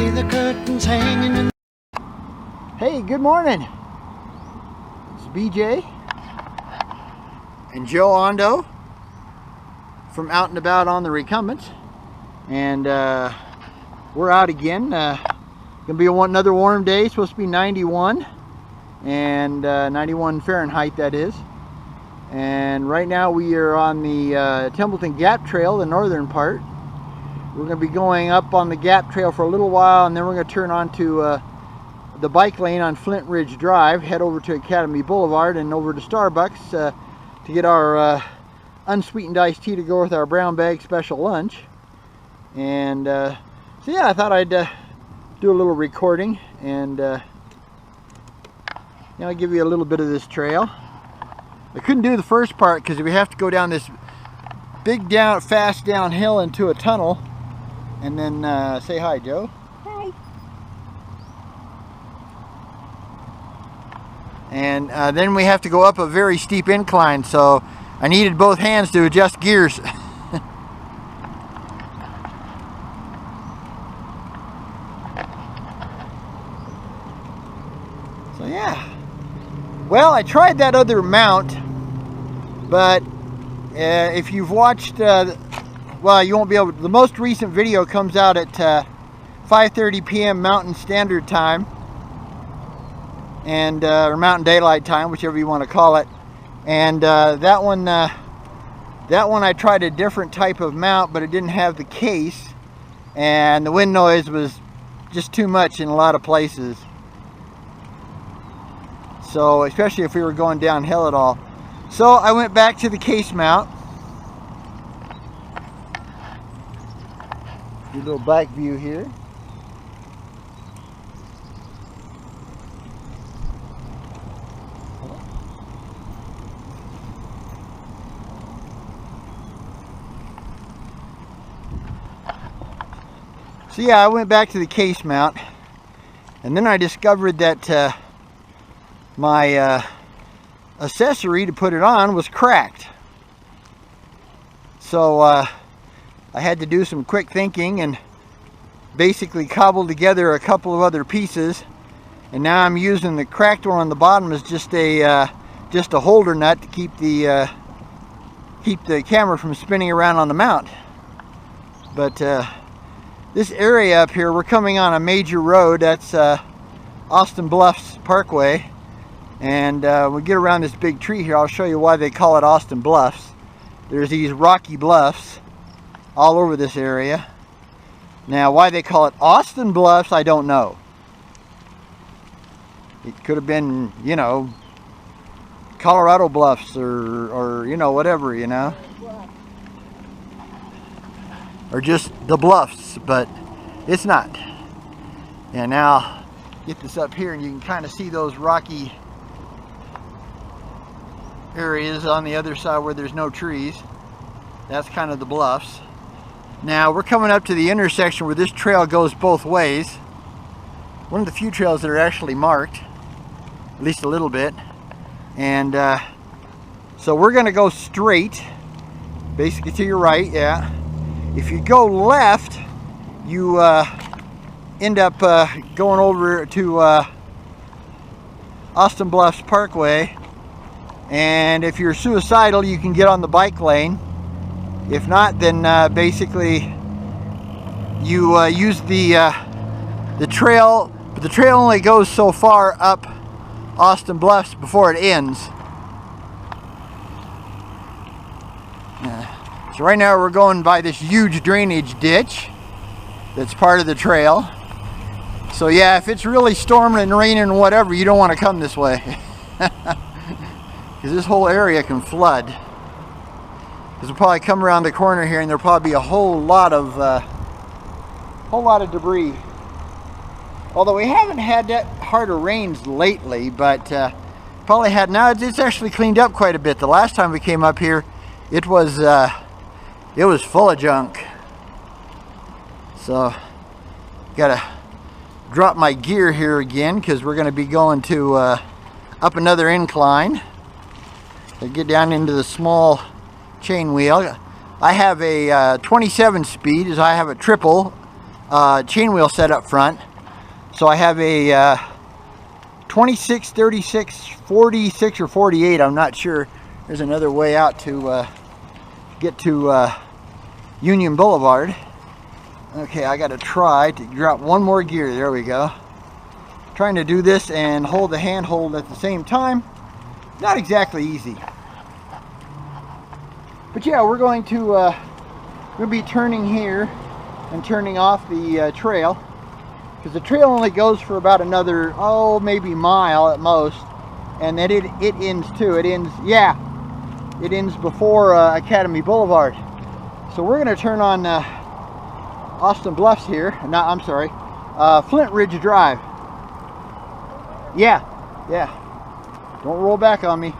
see the curtains hanging in. Hey, good morning. It's BJ and Joe Ondo from Out and About on the Recumbents, and we're out again. Gonna be another warm day. It's supposed to be 91 and 91 Fahrenheit, that is. And right now we are on the Templeton Gap Trail, the northern part. We're going to be going up on the Gap Trail for a little while, and then we're going to turn onto the bike lane on Flint Ridge Drive, head over to Academy Boulevard and over to Starbucks to get our unsweetened iced tea to go with our brown bag special lunch. And so yeah, I thought I'd do a little recording and give you a little bit of this trail. I couldn't do the first part because we have to go down this big fast downhill into a tunnel. And then say hi, Joe. Hi. And then we have to go up a very steep incline, so I needed both hands to adjust gears. So yeah. Well, I tried that other mount, but if you've watched, well, you won't be able to. The most recent video comes out at 5:30 p.m. Mountain Standard Time, and or Mountain Daylight Time, whichever you want to call it. And that one I tried a different type of mount, but it didn't have the case, and the wind noise was just too much in a lot of places. So especially if we were going downhill at all. So I went back to the case mount. Do a little back view here. So yeah, I went back to the case mount, and then I discovered that my accessory to put it on was cracked. So I had to do some quick thinking and basically cobble together a couple of other pieces, and now I'm using the cracked one on the bottom as just a holder nut to keep the camera from spinning around on the mount. But this area up here, we're coming on a major road. That's Austin Bluffs Parkway, and we get around this big tree here. I'll show you why they call it Austin Bluffs. There's these rocky bluffs all over this area. Now, why they call it Austin Bluffs, I don't know. It could have been, Colorado Bluffs or whatever, or just the bluffs, but it's not. And now get this up here and you can kind of see those rocky areas on the other side where there's no trees. That's kind of the bluffs. Now we're coming up to the intersection where this trail goes both ways. One of the few trails that are actually marked, at least a little bit. And so we're going to go straight, basically to your right, yeah. If you go left, you end up going over to Austin Bluffs Parkway. And if you're suicidal, you can get on the bike lane. If not, then basically you use the trail, but the trail only goes so far up Austin Bluffs before it ends. So right now we're going by this huge drainage ditch that's part of the trail. So yeah, if it's really storming and raining and whatever, you don't want to come this way. Because this whole area can flood. Because we'll probably come around the corner here and there'll probably be a whole lot of debris. Although we haven't had that hard of rains lately, but probably had. Now it's actually cleaned up quite a bit. The last time we came up here, it was full of junk. So gotta drop my gear here again because we're going to be going to up another incline. To get down into the small chain wheel. I have a 27 speed, as I have a triple chain wheel set up front. So I have a 26, 36, 46, or 48. I'm not sure. There's another way out to get to Union Boulevard. Okay, I got to try to drop one more gear. There we go. Trying to do this and hold the handhold at the same time. Not exactly easy. But yeah, we're going to we'll be turning here and turning off the trail, because the trail only goes for about another, oh, maybe mile at most, and then it ends too. It ends, yeah, it ends before Academy Boulevard. So we're going to turn on Austin Bluffs here. No, I'm sorry, Flint Ridge Drive. Yeah, don't roll back on me.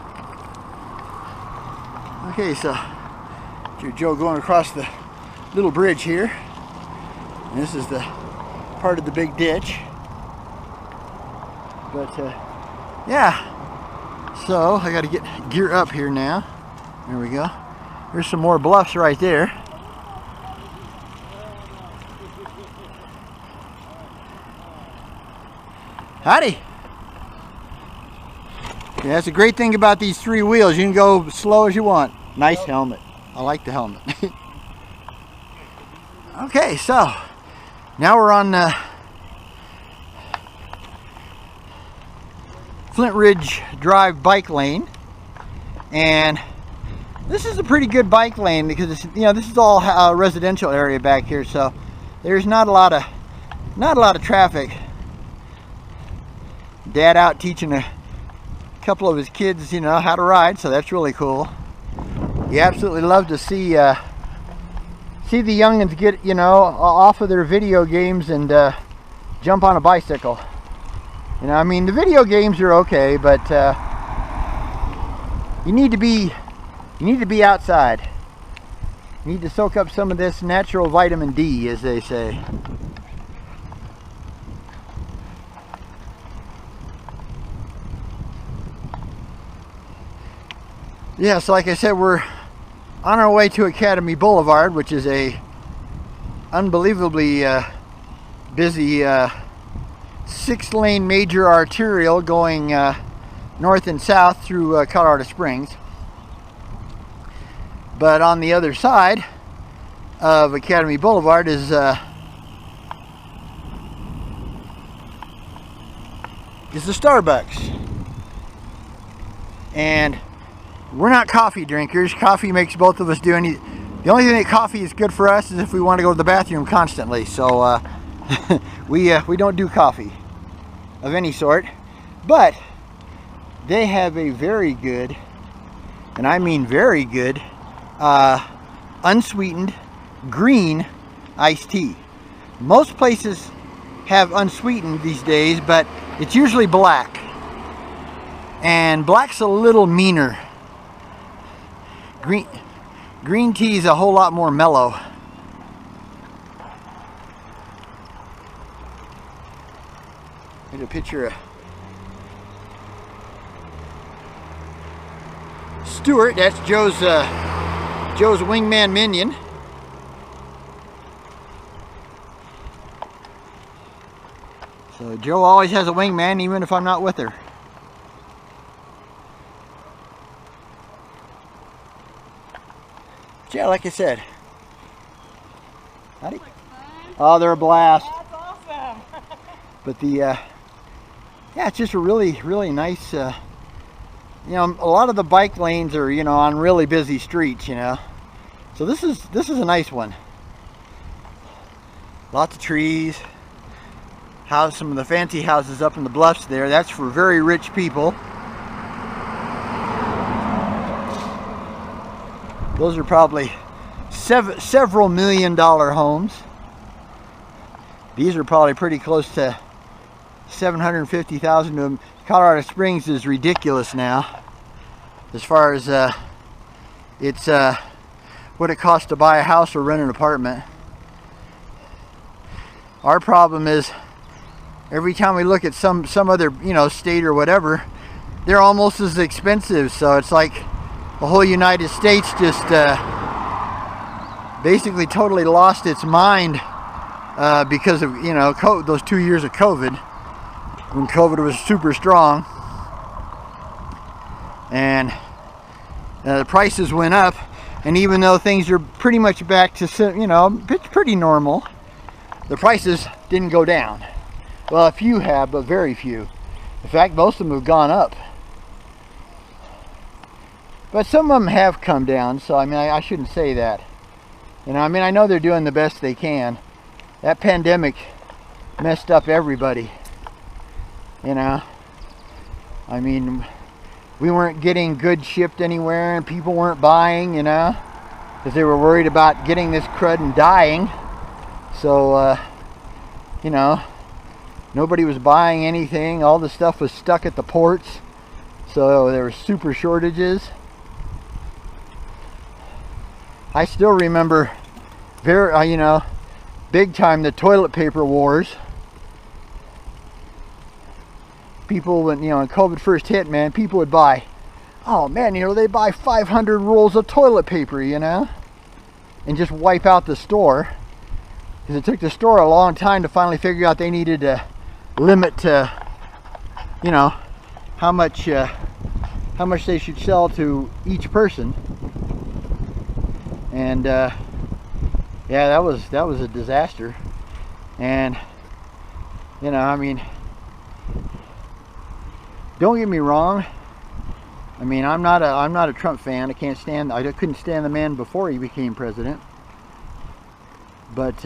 Okay, so here's Joe going across the little bridge here. And this is the part of the big ditch. But yeah, so I got to get gear up here now. There we go. There's some more bluffs right there. Howdy. Yeah, that's a great thing about these three wheels. You can go slow as you want. Nice helmet. I like the helmet. Okay, so now we're on Flint Ridge Drive bike lane, and this is a pretty good bike lane because it's, you know, this is all residential area back here, so there's not a lot of traffic. Dad out teaching a couple of his kids, you know, how to ride, so that's really cool. You absolutely love to see the youngins get, you know, off of their video games and jump on a bicycle. You know, I mean, the video games are okay, but you need to be outside. You need to soak up some of this natural vitamin D, as they say. Yeah, so like I said, we're on our way to Academy Boulevard, which is a unbelievably busy 6-lane major arterial going north and south through Colorado Springs. But on the other side of Academy Boulevard is the Starbucks. And we're not coffee drinkers. Coffee makes both of us do any. The only thing that coffee is good for us is if we want to go to the bathroom constantly. So we don't do coffee of any sort. But they have a very good, and I mean very good, unsweetened green iced tea. Most places have unsweetened these days, but it's usually black. And black's a little meaner. Green tea is a whole lot more mellow. Here's a picture of Stuart. That's Joe's wingman minion. So Joe always has a wingman, even if I'm not with her. Yeah, like I said. Howdy. Oh, they're a blast. That's awesome. But the yeah, it's just a really nice. You know, a lot of the bike lanes are, you know, on really busy streets. You know, so this is a nice one. Lots of trees. Some of the fancy houses up in the bluffs there. That's for very rich people. Those are probably several $million-dollar homes. These are probably pretty close to $750,000 to them. Colorado Springs is ridiculous now, as far as it's what it costs to buy a house or rent an apartment. Our problem is every time we look at some other, you know, state or whatever, they're almost as expensive. So it's like the whole United States just basically totally lost its mind because of, you know, those 2 years of COVID, when COVID was super strong, and the prices went up. And even though things are pretty much back to, you know, it's pretty normal, the prices didn't go down. Well, a few have, but very few. In fact, most of them have gone up. But some of them have come down, so I mean, I shouldn't say that. You know, I mean, I know they're doing the best they can. That pandemic messed up everybody. You know, I mean, we weren't getting goods shipped anywhere, and people weren't buying, you know, because they were worried about getting this crud and dying. So, you know, nobody was buying anything. All the stuff was stuck at the ports. So there were super shortages. I still remember you know, big time, the toilet paper wars. People, when, you know, when COVID first hit, man, people would buy, oh man, you know, they buy 500 rolls of toilet paper, you know, and just wipe out the store. Because it took the store a long time to finally figure out they needed to limit to, you know, how much they should sell to each person. And yeah, that was a disaster. And you know, I mean, don't get me wrong. I mean, I'm not a Trump fan. I couldn't stand the man before he became president. But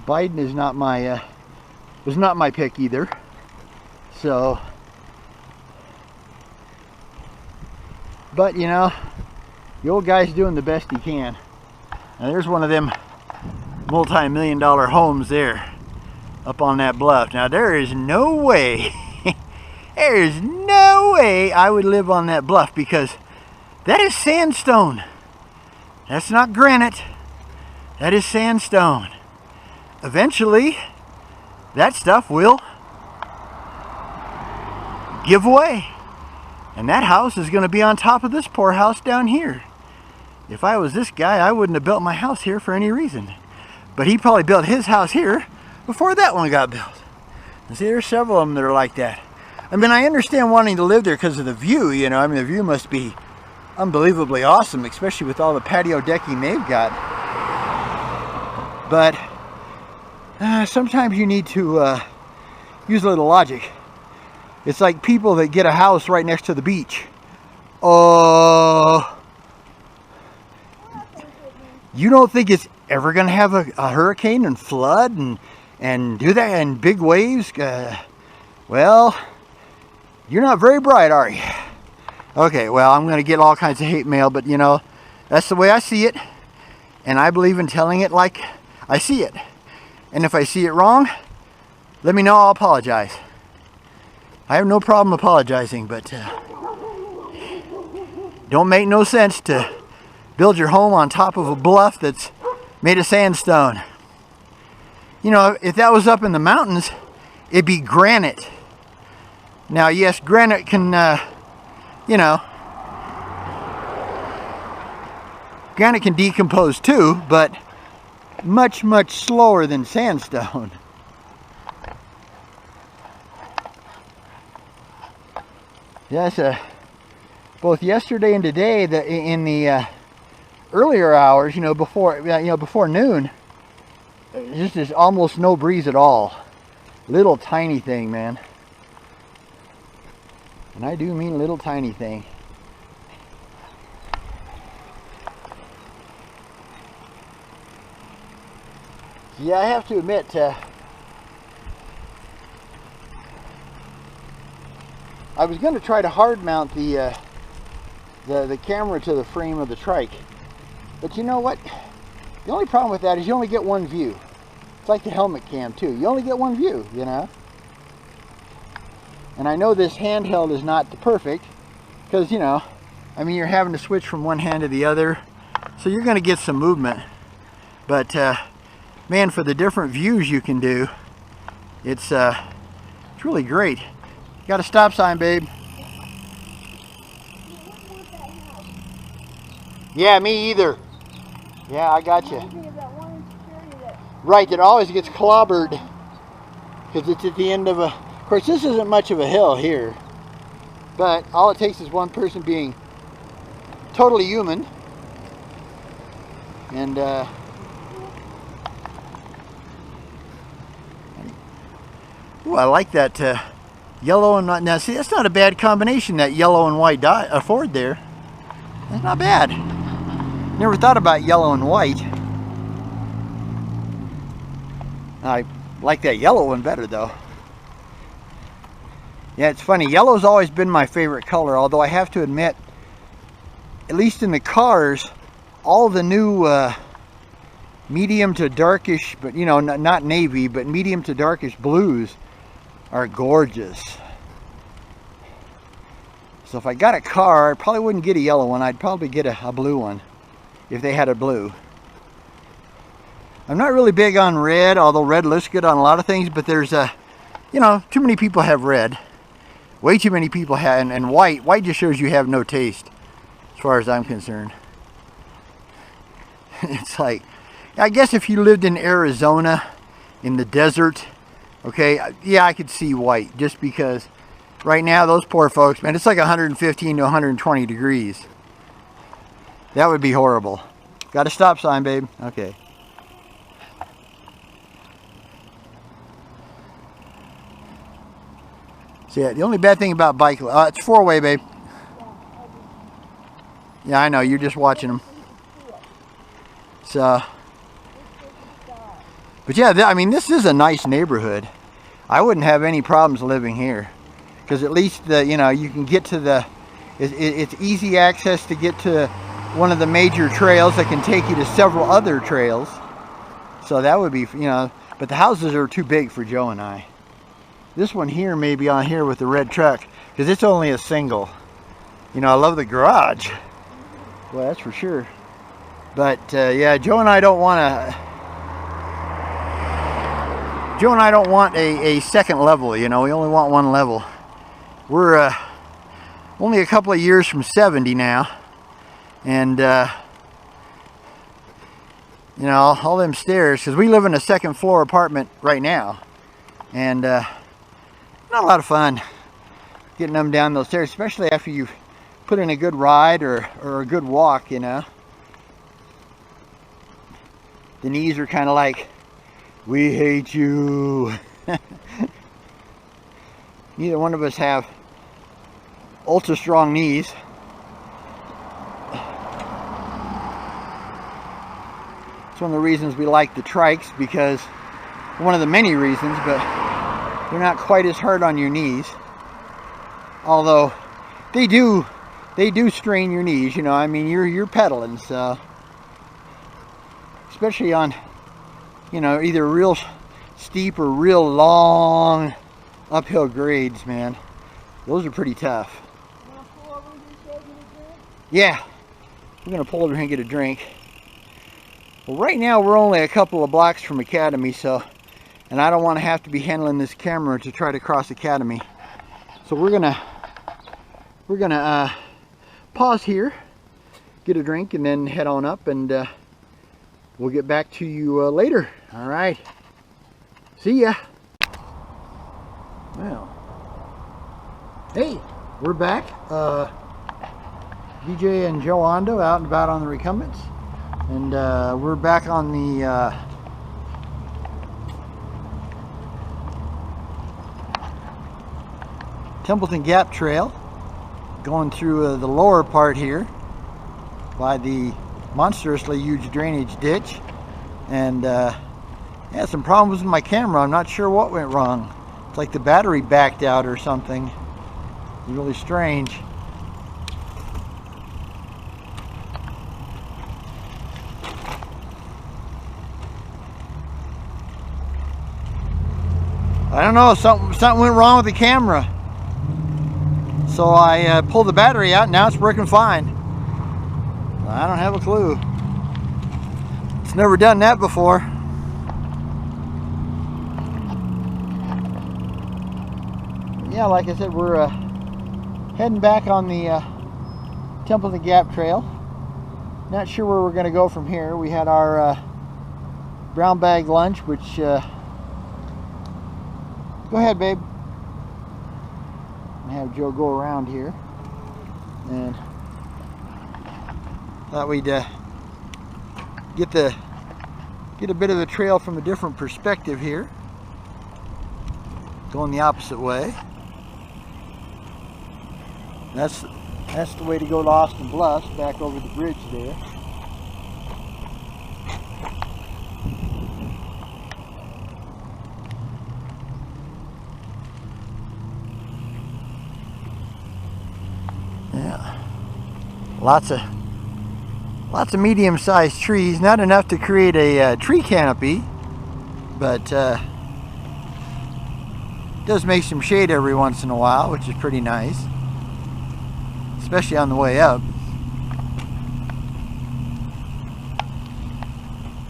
Biden is not my was not my pick either. So, but you know, the old guy's doing the best he can. Now there's one of them multi-million-dollar homes there up on that bluff. Now there is no way I would live on that bluff, because that is sandstone. That's not granite. That is sandstone. Eventually that stuff will give way, and that house is going to be on top of this poor house down here. If I was this guy, I wouldn't have built my house here for any reason. But he probably built his house here before that one got built. And see, there's several of them that are like that. I mean, I understand wanting to live there because of the view, you know. I mean, the view must be unbelievably awesome, especially with all the patio decking they've got. But sometimes you need to use a little logic. It's like people that get a house right next to the beach. You don't think it's ever going to have a hurricane and flood and do that, and big waves? Well, you're not very bright, are you? Okay, well, I'm going to get all kinds of hate mail, but you know, that's the way I see it. And I believe in telling it like I see it. And if I see it wrong, let me know, I'll apologize. I have no problem apologizing, but don't make no sense to build your home on top of a bluff that's made of sandstone. You know, if that was up in the mountains, it'd be granite. Now, yes, granite can, you know, granite can decompose too, but much, much slower than sandstone. Yes, both yesterday and today, in the earlier hours, you know, before noon, just there's almost no breeze at all. Little tiny thing, man. And I do mean little tiny thing. Yeah, I have to admit, I was going to try to hard mount the camera to the frame of the trike, but you know what? The only problem with that is you only get one view. It's like the helmet cam too. You only get one view, you know. And I know this handheld is not the perfect, because, you know, I mean, you're having to switch from one hand to the other, so you're going to get some movement. But man, for the different views you can do, it's really great. Got a stop sign, babe. Yeah, me either. Yeah, I got you. Right, that always gets clobbered because it's at the end of a... Of course, this isn't much of a hill here, but all it takes is one person being totally human, and ooh, I like that yellow and... Now, see, that's not a bad combination, that yellow and white Ford there. That's not bad. Never thought about yellow and white. I like that yellow one better, though. Yeah, it's funny. Yellow's always been my favorite color, although I have to admit, at least in the cars, all the new medium to darkish, but you know, not navy, but medium to darkish blues are gorgeous. So if I got a car, I probably wouldn't get a yellow one. I'd probably get a blue one if they had a blue. I'm not really big on red, although red looks good on a lot of things, but there's you know, too many people have red. Way too many people have, and white. White just shows you have no taste, as far as I'm concerned. It's like, I guess if you lived in Arizona, in the desert, okay, yeah, I could see white, just because right now, those poor folks, man, it's like 115 to 120 degrees. That would be horrible. Got a stop sign, babe? Okay. So yeah, the only bad thing about bike, it's four-way, babe. Yeah, I know, you're just watching them. So, but yeah, I mean, this is a nice neighborhood. I wouldn't have any problems living here, because at least you know, you can get to the, it's easy access to get to one of the major trails that can take you to several other trails. So that would be, you know, but the houses are too big for Joe and I. This one here may be on here with the red truck, because it's only a single. You know, I love the garage. Well, that's for sure. But yeah, Joe and I don't want a second level. You know, we only want one level. We're only a couple of years from 70 now, and you know, all them stairs, because we live in a second floor apartment right now, and not a lot of fun getting them down those stairs, especially after you've put in a good ride or a good walk, you know. The knees are kind of like, we hate you. Neither one of us have ultra strong knees. It's one of the reasons we like the trikes, because one of the many reasons, but they're not quite as hard on your knees. Although they do strain your knees, you know. I mean, you're pedaling, so especially on, you know, either real steep or real long uphill grades, man. Those are pretty tough. Yeah, we're gonna pull over here and get a drink. Well, right now we're only a couple of blocks from Academy, so, and I don't want to have to be handling this camera to try to cross Academy. So we're gonna pause here, get a drink, and then head on up, and we'll get back to you later. All right. See ya. Well, hey, we're back. BJ and Joe Ondo out and about on the Recumbents, and we're back on the Templeton Gap Trail, going through the lower part here by the monstrously huge drainage ditch, and yeah, some problems with my camera. I'm not sure what went wrong. It's like the battery backed out or something. It's really strange. I don't know, something went wrong with the camera. So I pulled the battery out, and now it's working fine. I don't have a clue. It's never done that before. Yeah, like I said, we're heading back on the Templeton Gap Trail. not sure where we're going to go from here. We had our brown bag lunch, which go ahead, babe. And have Joe go around here, and thought we'd get a bit of the trail from a different perspective here, going the opposite way. That's the way to go to Austin Bluffs, back over the bridge there. Yeah, lots of medium-sized trees. Not enough to create a tree canopy, but does make some shade every once in a while, which is pretty nice, especially on the way up.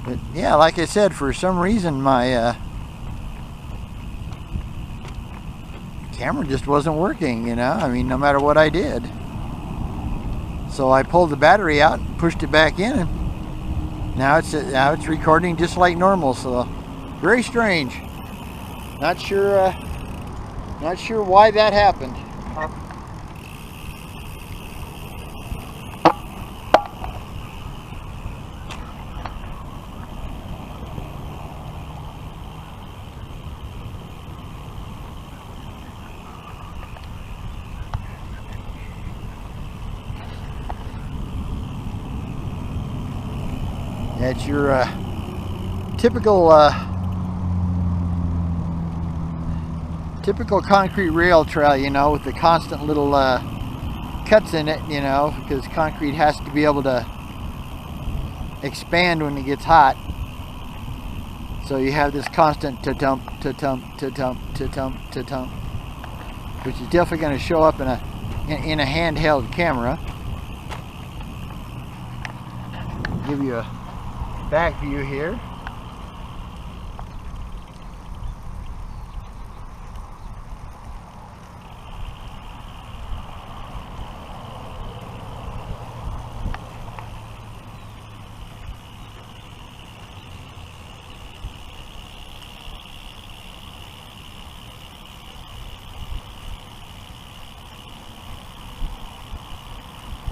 But yeah, like I said, for some reason my camera just wasn't working, you know. I mean, no matter what I did. So I pulled the battery out and pushed it back in, and now it's recording just like normal. So very strange. Not sure why that happened. It's your typical concrete rail trail, you know, with the constant little cuts in it, you know, because concrete has to be able to expand when it gets hot. So you have this constant to-tump, to-tump, to-tump, to-tump, to-tump, which is definitely going to show up in a handheld camera. Give you a back view here.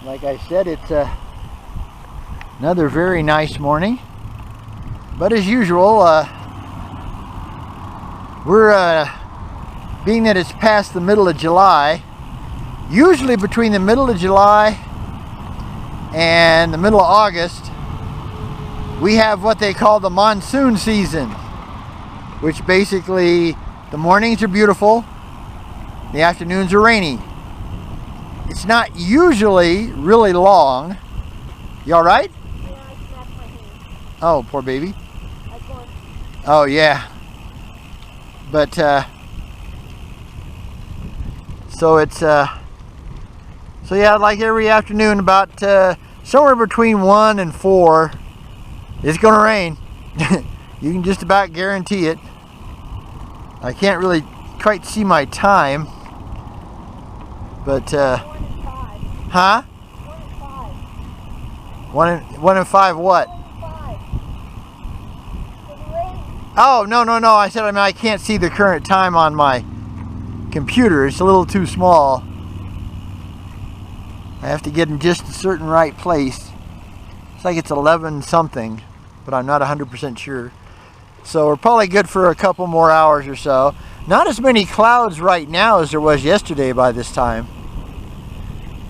Like I said, it's another very nice morning, but as usual, we're being that it's past the middle of July, usually between the middle of July and the middle of August, we have what they call the monsoon season, which basically the mornings are beautiful, the afternoons are rainy. It's not usually really long. You all right? Yeah, I snapped my hand. Oh, poor baby. I Oh, yeah. But, so it's, so yeah, like every afternoon about, somewhere between 1 and 4, it's gonna rain. You can just about guarantee it. I can't really quite see my time, but, 1 and 5. huh? 1 and 5. 1 and 5 what? 1 and 5. For the rain. Oh, no. I said, I mean, I can't see the current time on my computer. It's a little too small. I have to get in just a certain right place. It's like it's 11 something, but I'm not 100% sure. So we're probably good for a couple more hours or so. Not as many clouds right now as there was yesterday by this time.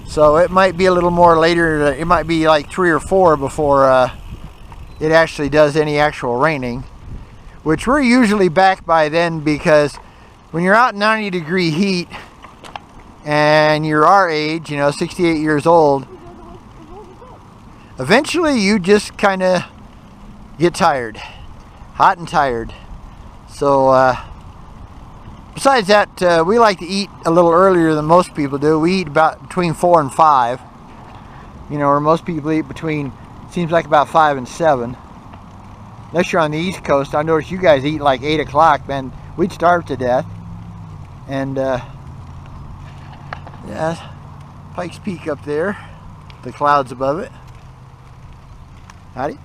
So it might be a little more later. It might be like 3 or 4 before it actually does any actual raining, which we're usually back by then, because when you're out in 90-degree heat and you're our age, you know, 68 years old, eventually you just kind of get tired, hot and tired. So besides that, we like to eat a little earlier than most people do. We eat about between 4 and 5. You know, where most people eat between, seems like about 5 and 7. Unless you're on the East Coast. I notice you guys eat like 8 o'clock, man. We'd starve to death. And yeah, Pikes Peak up there, the clouds above it. Howdy.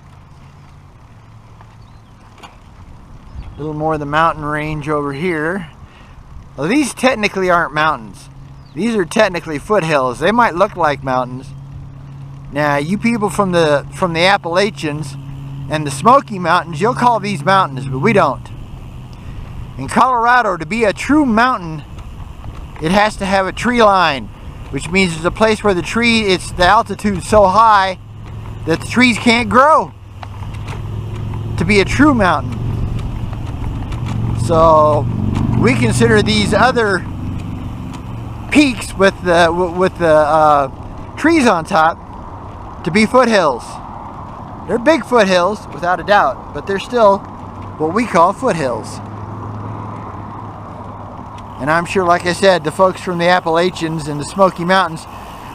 A little more of the mountain range over here. Well, these technically aren't mountains. These are technically foothills. They might look like mountains. Now, you people from the Appalachians and the Smoky Mountains, you'll call these mountains, but we don't. In Colorado, to be a true mountain, it has to have a tree line, which means it's a place where the altitude's so high that the trees can't grow to be a true mountain. So we consider these other peaks with the trees on top to be foothills. They're big foothills, without a doubt, but they're still what we call foothills. And I'm sure, like I said, the folks from the Appalachians and the Smoky Mountains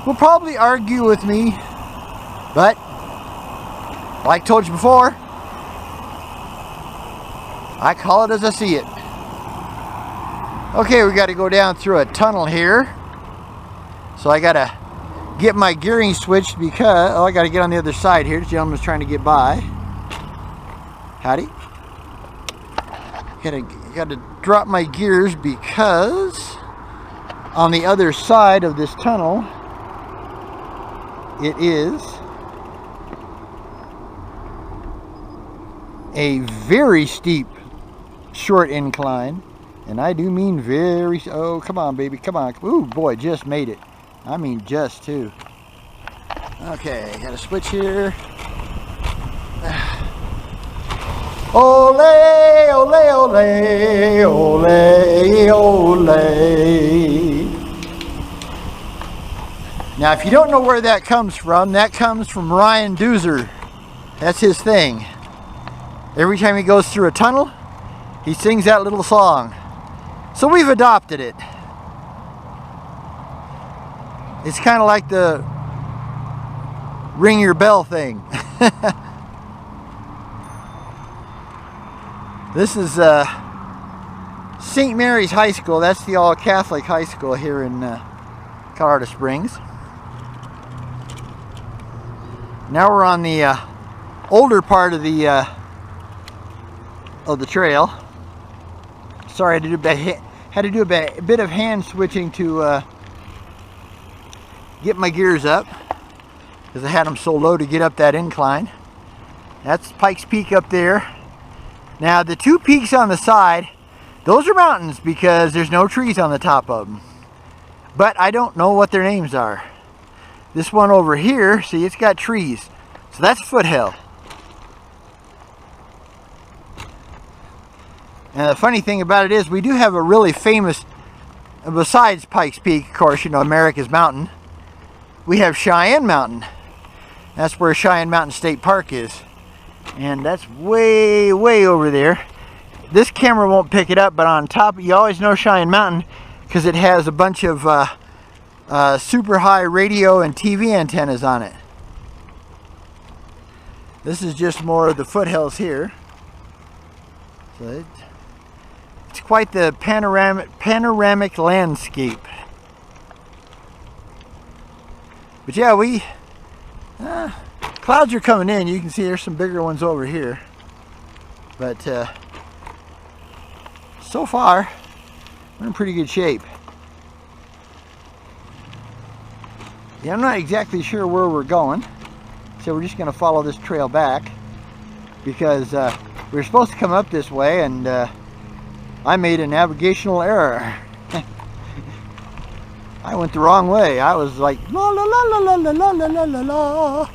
will probably argue with me, but like I told you before, I call it as I see it. Okay, we got to go down through a tunnel here. So I got to get my gearing switched because, I got to get on the other side here. This gentleman's trying to get by. Howdy. Got to drop my gears because on the other side of this tunnel, it is a very steep, short incline. And I do mean very, oh, come on, baby, come on. Ooh, boy, just made it. I mean just, too. Okay, got to switch here. Ole, ole, ole, ole, ole. Now, if you don't know where that comes from Ryan Doozer. That's his thing. Every time he goes through a tunnel, he sings that little song. So we've adopted it. It's kind of like the ring your bell thing. This is St. Mary's High School. That's the all-Catholic high school here in Colorado Springs. Now we're on the older part of the trail. Sorry, had to do a bit of hand switching to get my gears up because I had them so low to get up that incline. That's Pikes Peak up there. Now the two peaks on the side, those are mountains because there's no trees on the top of them. But I don't know what their names are. This one over here, see, it's got trees. So that's a foothill. And the funny thing about it is we do have a really famous, besides Pikes Peak, of course, you know, America's mountain, we have Cheyenne Mountain. That's where Cheyenne Mountain State Park is. And that's way, way over there. This camera won't pick it up, but on top, you always know Cheyenne Mountain because it has a bunch of super high radio and TV antennas on it. This is just more of the foothills here. So it's quite the panoramic landscape. But yeah, clouds are coming in. You can see there's some bigger ones over here. But so far, we're in pretty good shape. Yeah, I'm not exactly sure where we're going. So we're just going to follow this trail back. Because we were supposed to come up this way and I made a navigational error. I went the wrong way. I was like, la la la la la la la la la la.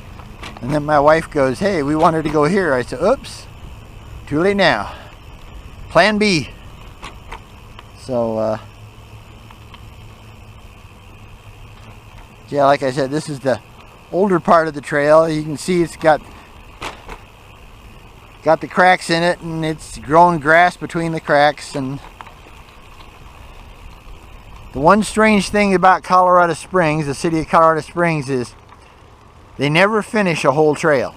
And then my wife goes, hey, we wanted to go here. I said, oops, too late now. Plan B. So, yeah, like I said, this is the older part of the trail. You can see it's got the cracks in it, and it's growing grass between the cracks. And the one strange thing about Colorado Springs, the city of Colorado Springs, is they never finish a whole trail.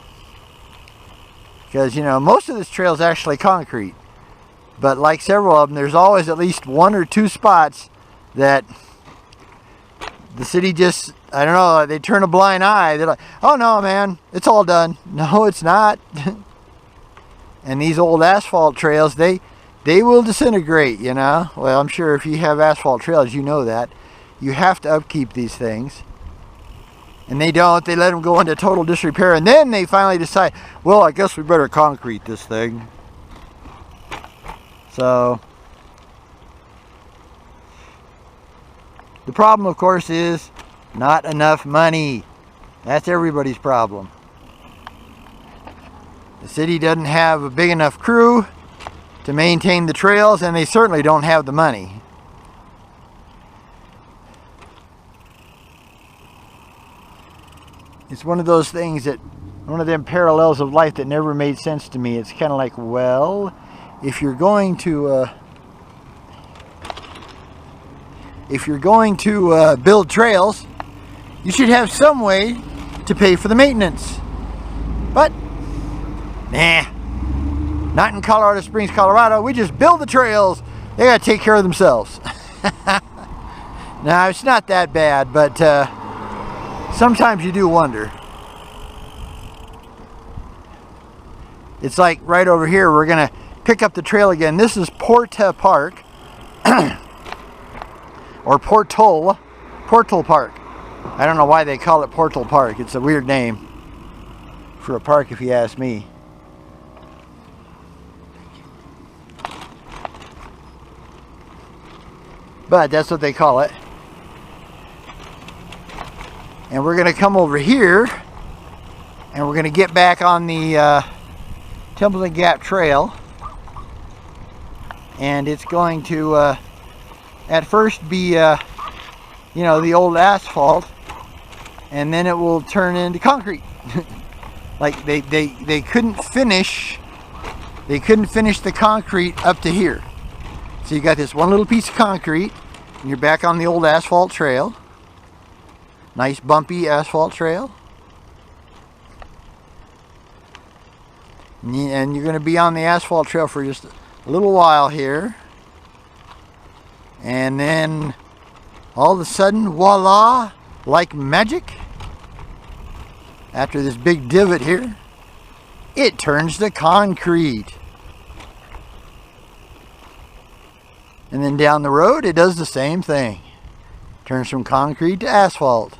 Because, you know, most of this trail is actually concrete. But like several of them, there's always at least one or two spots that the city just I don't know, they turn a blind eye. They're like, oh no, man, it's all done. No, it's not. And these old asphalt trails, they will disintegrate, you know. Well, I'm sure if you have asphalt trails, you know that. You have to upkeep these things. And they don't. They let them go into total disrepair. And then they finally decide, well, I guess we better concrete this thing. So the problem, of course, is not enough money. That's everybody's problem. The city doesn't have a big enough crew to maintain the trails, and they certainly don't have the money. It's one of those things that, one of them parallels of life that never made sense to me. It's kind of like, well, if you're going to build trails, you should have some way to pay for the maintenance. But nah, not in Colorado Springs, Colorado. We just build the trails. They gotta take care of themselves. Now, it's not that bad, but sometimes you do wonder. It's like right over here, we're gonna pick up the trail again. This is Porta Park, or Portal Park. I don't know why they call it Portal Park. It's a weird name for a park, if you ask me. But that's what they call it. And we're going to come over here, and we're going to get back on the Templeton Gap Trail. And it's going to, at first be, you know, the old asphalt, and then it will turn into concrete. Like they couldn't finish the concrete up to here. So you got this one little piece of concrete, and you're back on the old asphalt trail. Nice bumpy asphalt trail. And you're going to be on the asphalt trail for just a little while here. And then all of a sudden, voila, like magic, after this big divot here, it turns to concrete. And then down the road, it does the same thing. Turns from concrete to asphalt.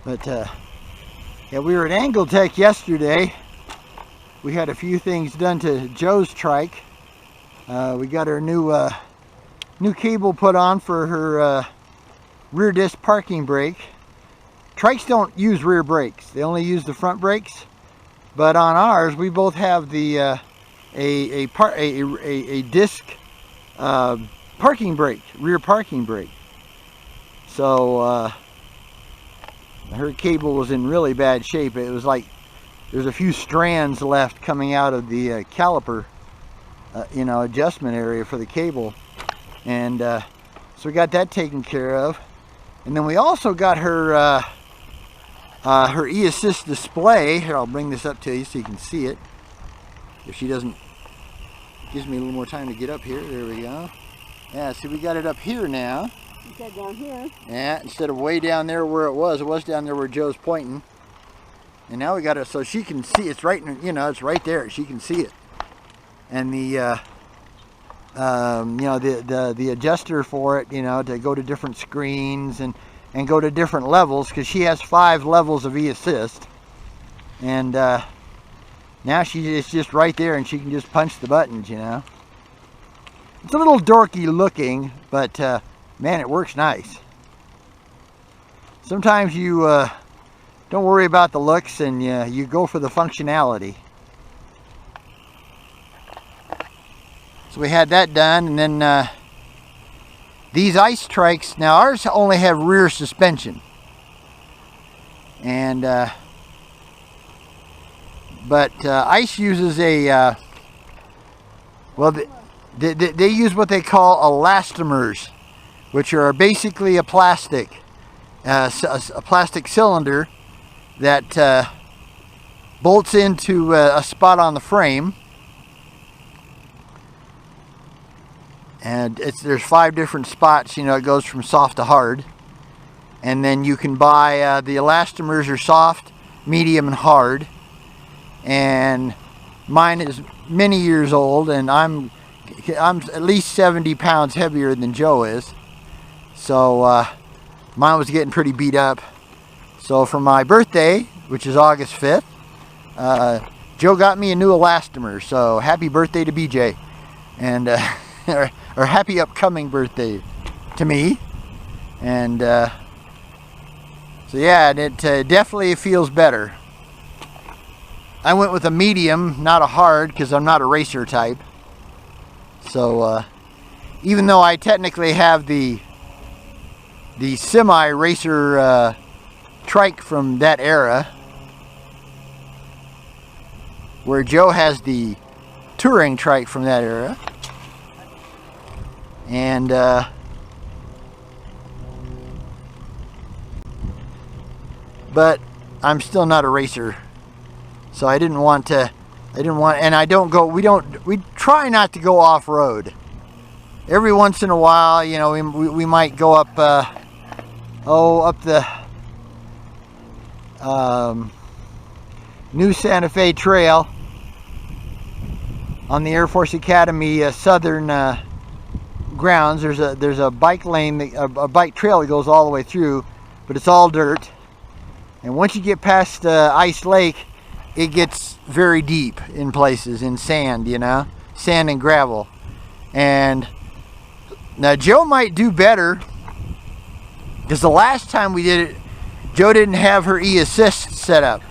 But yeah, we were at Angletech yesterday. We had a few things done to Joe's trike. We got her new cable put on for her rear disc parking brake. Trikes don't use rear brakes; they only use the front brakes. But on ours, we both have the a disc parking brake, rear parking brake. So her cable was in really bad shape. It was like there's a few strands left coming out of the caliper, you know, adjustment area for the cable. And so we got that taken care of. And then we also got her her e-assist display. Here, I'll bring this up to you so you can see it. If she doesn't, gives me a little more time to get up here. There we go. Yeah, see, we got it up here now. You said down here. Yeah, instead of way down there where it was down there where Joe's pointing. And now we got it so she can see. It's right in, you know, it's right there. She can see it. And the you know, the adjuster for it, you know, to go to different screens and go to different levels, because she has 5 levels of e-assist. And now it's just right there, and she can just punch the buttons, you know. It's a little dorky looking, but man, it works nice. Sometimes you don't worry about the looks, and you go for the functionality. So we had that done, and then these ice trikes, now ours only have rear suspension. And, but ice uses a, well, they use what they call elastomers, which are basically a plastic cylinder that bolts into a spot on the frame. And there's 5 different spots, you know, it goes from soft to hard. And then you can buy, the elastomers are soft, medium, and hard. And mine is many years old, and I'm at least 70 pounds heavier than Joe is. So mine was getting pretty beat up. So for my birthday, which is August 5th, Joe got me a new elastomer. So happy birthday to BJ. And or happy upcoming birthday to me. And so yeah, it definitely feels better. I went with a medium, not a hard, because I'm not a racer type. So even though I technically have the semi-racer trike from that era, where Joe has the touring trike from that era. And but I'm still not a racer, so I didn't want, and we try not to go off-road. Every once in a while, you know, we might go up up the New Santa Fe Trail on the Air Force Academy southern grounds. There's a bike lane, a bike trail that goes all the way through, but it's all dirt. And once you get past Ice Lake, it gets very deep in places, in sand, you know, sand and gravel. And now Joe might do better, because the last time we did it, Joe didn't have her e-assist set up.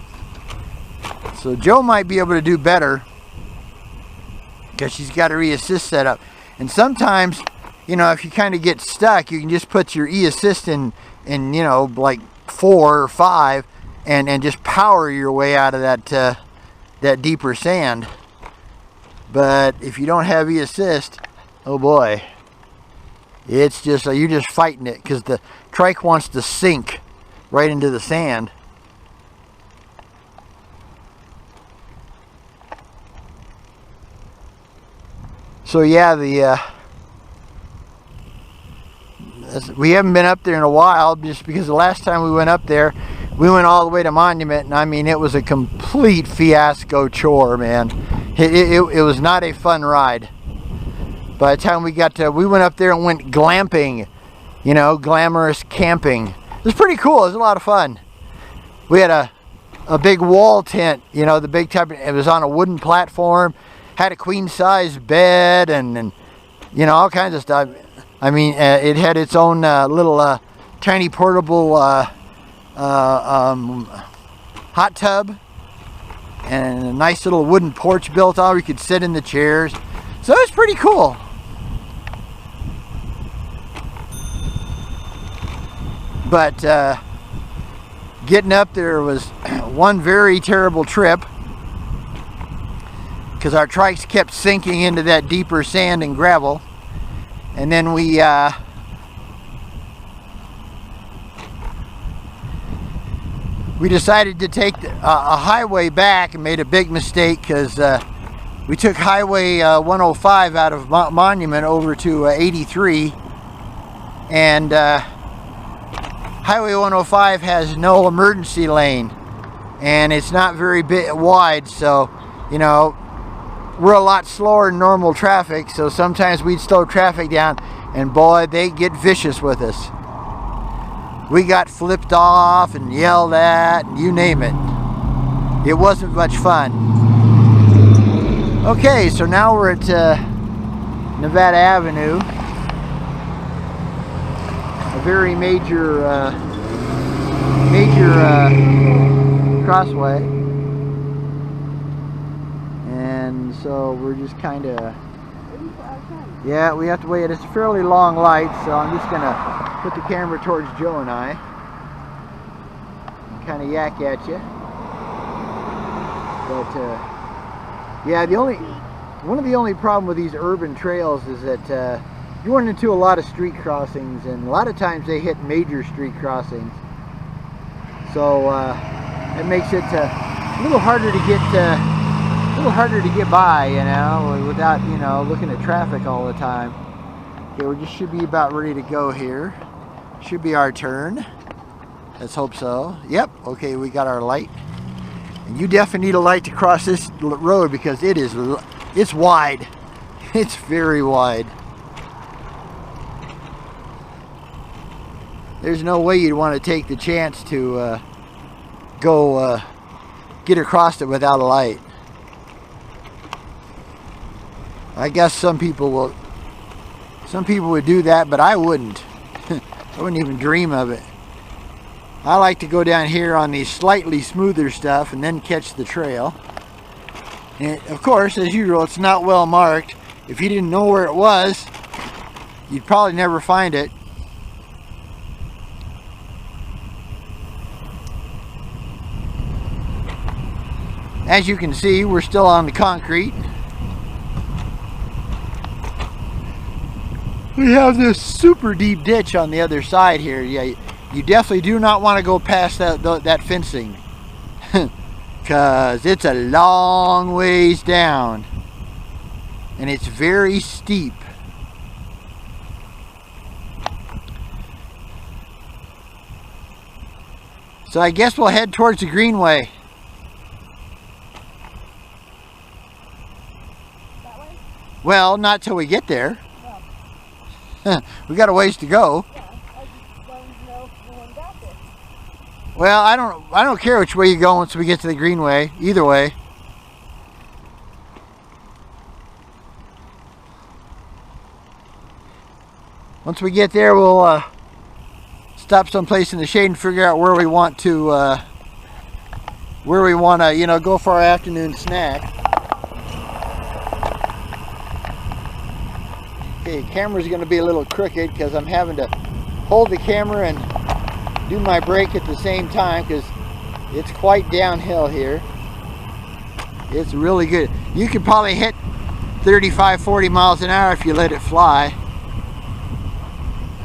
So Joe might be able to do better, because she's got her e-assist set up. And sometimes, you know, if you kind of get stuck, you can just put your e-assist in, you know, like 4 or 5, and just power your way out of that deeper sand. But if you don't have e-assist, oh boy, it's just, you're just fighting it, because the trike wants to sink right into the sand. So yeah, we haven't been up there in a while, just because the last time we went up there, we went all the way to Monument, and I mean, it was a complete fiasco chore, man. It was not a fun ride. By the time we went up there and went glamping, you know, glamorous camping. It was pretty cool. It was a lot of fun. We had a big wall tent, you know, the big type. It was on a wooden platform, had a queen size bed, and you know, all kinds of stuff. I mean, it had its own little tiny portable hot tub, and a nice little wooden porch built on where you could sit in the chairs. So it was pretty cool. But getting up there was one very terrible trip, because our trikes kept sinking into that deeper sand and gravel. And then we decided to take a highway back, and made a big mistake, because we took Highway 105 out of Monument over to 83, and Highway 105 has no emergency lane, and it's not very wide, so, you know, we're a lot slower than normal traffic, so sometimes we'd slow traffic down, and boy, they get vicious with us. We got flipped off and yelled at, and you name it. It wasn't much fun. Okay, so now we're at Nevada Avenue, a very major crossway. And so we're just kind of Yeah, we have to wait. It's a fairly long light, so I'm just gonna put the camera towards Joe and I and kind of yak at you. But yeah, one of the only problem with these urban trails is that you run into a lot of street crossings, and a lot of times they hit major street crossings. So it makes it a little harder to get by, you know, without, you know, looking at traffic all the time. Okay, we just should be about ready to go here. Should be our turn. Let's hope so. Yep. Okay, we got our light. And you definitely need a light to cross this road because it's wide. It's very wide. There's no way you'd want to take the chance to go get across it without a light. I guess some people would do that, but I wouldn't. I wouldn't even dream of it. I like to go down here on the slightly smoother stuff and then catch the trail. And of course, as usual, it's not well marked. If you didn't know where it was, you'd probably never find it. As you can see, we're still on the concrete. We have this super deep ditch on the other side here. Yeah, you definitely do not want to go past that fencing because it's a long ways down and it's very steep. So I guess we'll head towards the greenway. That way? Well, not till we get there. We got a ways to go. Yeah, I just wanted to know if no one got this. Well, I don't care which way you go once we get to the greenway. Either way. Once we get there, we'll stop someplace in the shade and figure out where we want to, you know, go for our afternoon snack. Okay, camera's going to be a little crooked because I'm having to hold the camera and do my brake at the same time because it's quite downhill here. It's really good. You could probably hit 35, 40 miles an hour if you let it fly.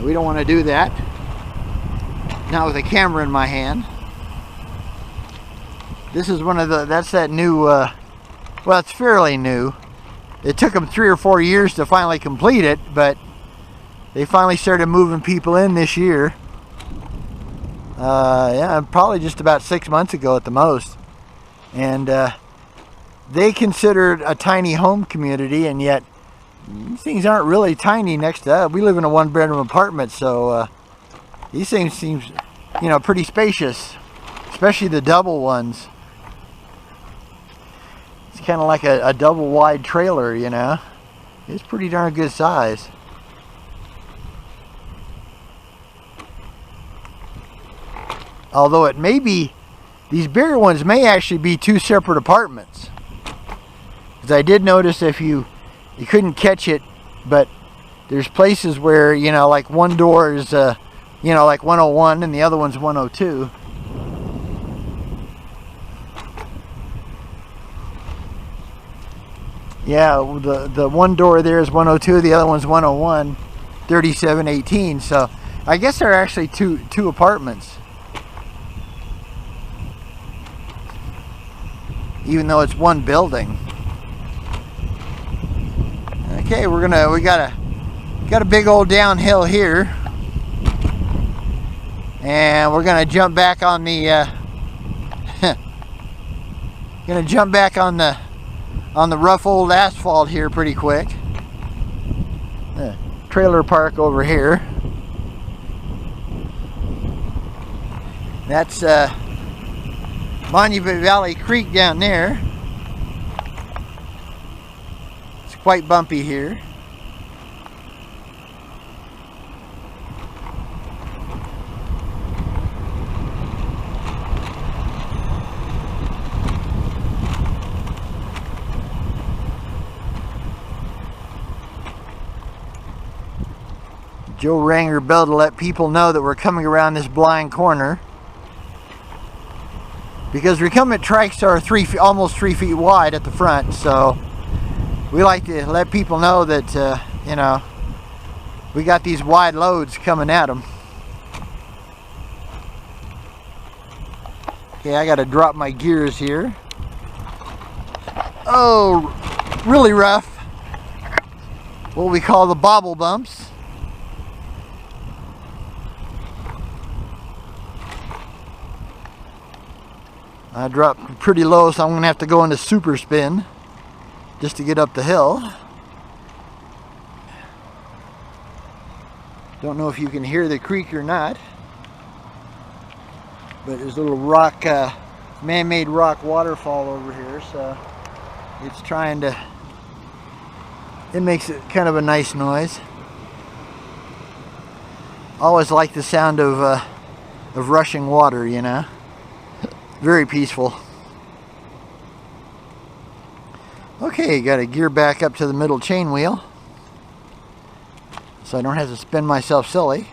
We don't want to do that. Not with a camera in my hand. This is one of that's that new, well, it's fairly new. It took them 3 or 4 years to finally complete it, but they finally started moving people in this year. Yeah, probably just about 6 months ago at the most. And they considered a tiny home community, and yet these things aren't really tiny next to us. We live in a 1-bedroom apartment, so these things seem, you know, pretty spacious, especially the double ones. It's kind of like a double wide trailer, you know. It's pretty darn good size. Although it may be, these bigger ones may actually be 2 separate apartments. Because I did notice if you couldn't catch it, but there's places where, you know, like one door is, you know, like 101 and the other one's 102. Yeah, the one door there is 102, the other one's 101, 3718. So I guess there are actually two apartments, even though it's one building. Okay, we got a big old downhill here, and we're gonna jump back on the on the rough old asphalt here pretty quick. Trailer park over here. That's Monument Valley Creek down there. It's quite bumpy here. Joe rang her bell to let people know that we're coming around this blind corner. Because recumbent trikes are almost 3 feet wide at the front, so we like to let people know that, you know, we got these wide loads coming at them. Okay, I got to drop my gears here. Oh, really rough. What we call the bobble bumps. I dropped pretty low, so I'm going to have to go into super spin just to get up the hill. Don't know if you can hear the creek or not, but there's a little rock, man-made rock waterfall over here, so it's trying to, it makes it kind of a nice noise. Always like the sound of rushing water, you know. Very peaceful. Okay, got to gear back up to the middle chain wheel so I don't have to spin myself silly.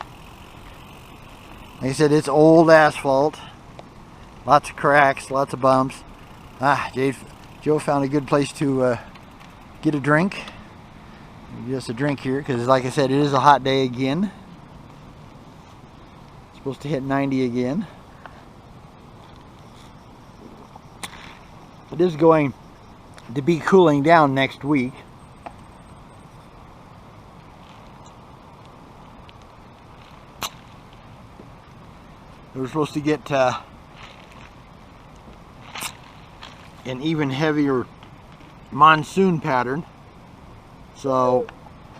Like I said, it's old asphalt. Lots of cracks, lots of bumps. Joe found a good place to get a drink. Just a drink here, because like I said, it is a hot day again. It's supposed to hit 90 again. It is going to be cooling down next week. We're supposed to get an even heavier monsoon pattern, so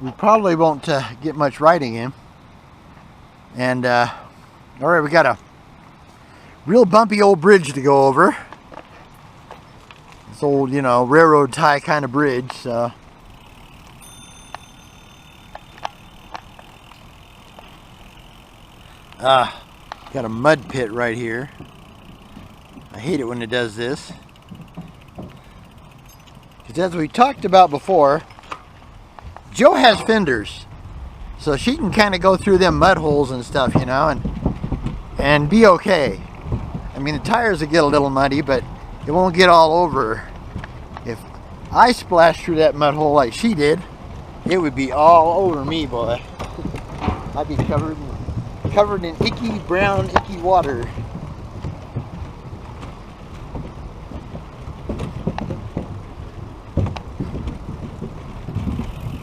we probably won't get much riding in. And all right, we got a real bumpy old bridge to go over. This old, you know, railroad tie kind of bridge, so. Got a mud pit right here. I hate it when it does this. Because as we talked about before, Joe has fenders. So she can kind of go through them mud holes and stuff, you know, and be okay. I mean, the tires will get a little muddy, but it won't get all over her. If I splashed through that mud hole like she did, it would be all over me, boy. I'd be covered in icky, brown, icky water.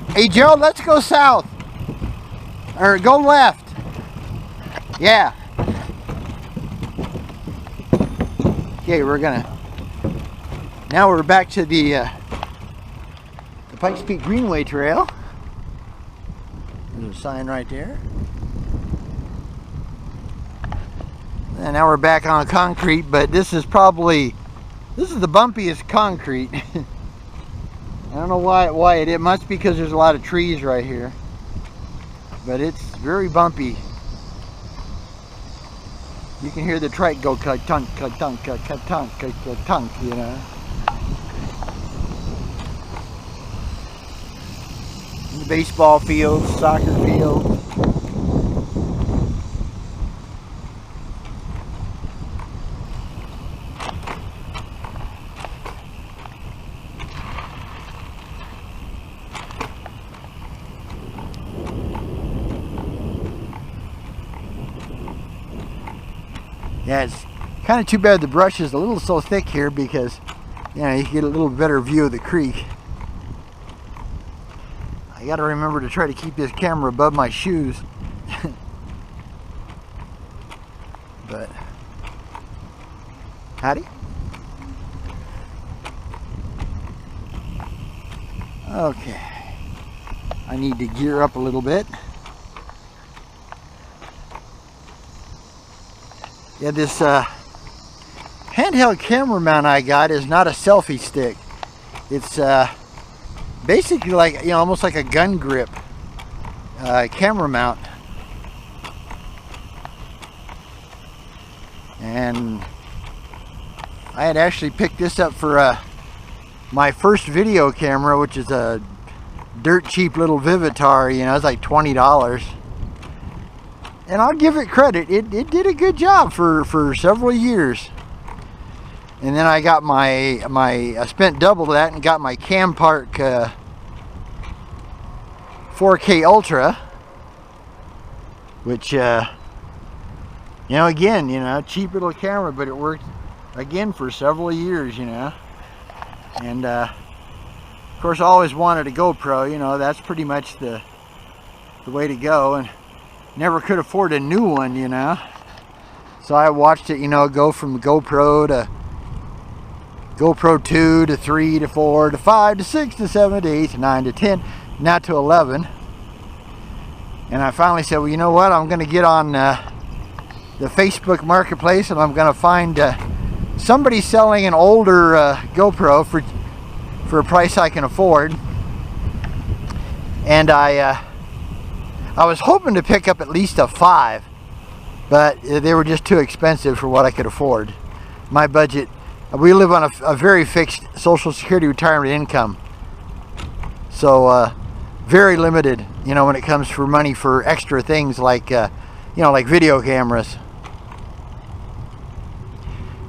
Hey, Joe, let's go south. Or go left. Yeah. Okay, now we're back to the Pikes Peak Greenway Trail. There's a sign right there. And now we're back on concrete, but this is the bumpiest concrete. I don't know why it must be because there's a lot of trees right here. But it's very bumpy. You can hear the trike go ka-tunk, ka-tunk, ka-tunk, ka-tunk, you know. The baseball field, soccer field. Yeah, it's kind of too bad the brush is a little so thick here because, you know, you can get a little better view of the creek. I got to remember to try to keep this camera above my shoes. But, howdy. Okay. I need to gear up a little bit. Yeah, this handheld camera mount I got is not a selfie stick. It's basically like, you know, almost like a gun grip camera mount. And I had actually picked this up for my first video camera, which is a dirt cheap little Vivitar, you know, it's like $20. and I'll give it credit, it did a good job for several years. And then I got I spent double that and got my Campark 4K Ultra, which, again, cheap little camera, but it worked, again, for several years, And, of course, I always wanted a GoPro, that's pretty much the way to go, and never could afford a new one, So I watched it, go from GoPro to GoPro 2 to 3 to 4 to 5 to 6 to 7 to 8 to 9 to 10, now to 11. And I finally said, well, you know what? I'm going to get on the Facebook Marketplace, and I'm going to find somebody selling an older GoPro for a price I can afford. And I was hoping to pick up at least a 5, but they were just too expensive for what I could afford. My budget, we live on a very fixed Social Security retirement income, so very limited, when it comes for money for extra things like, like video cameras.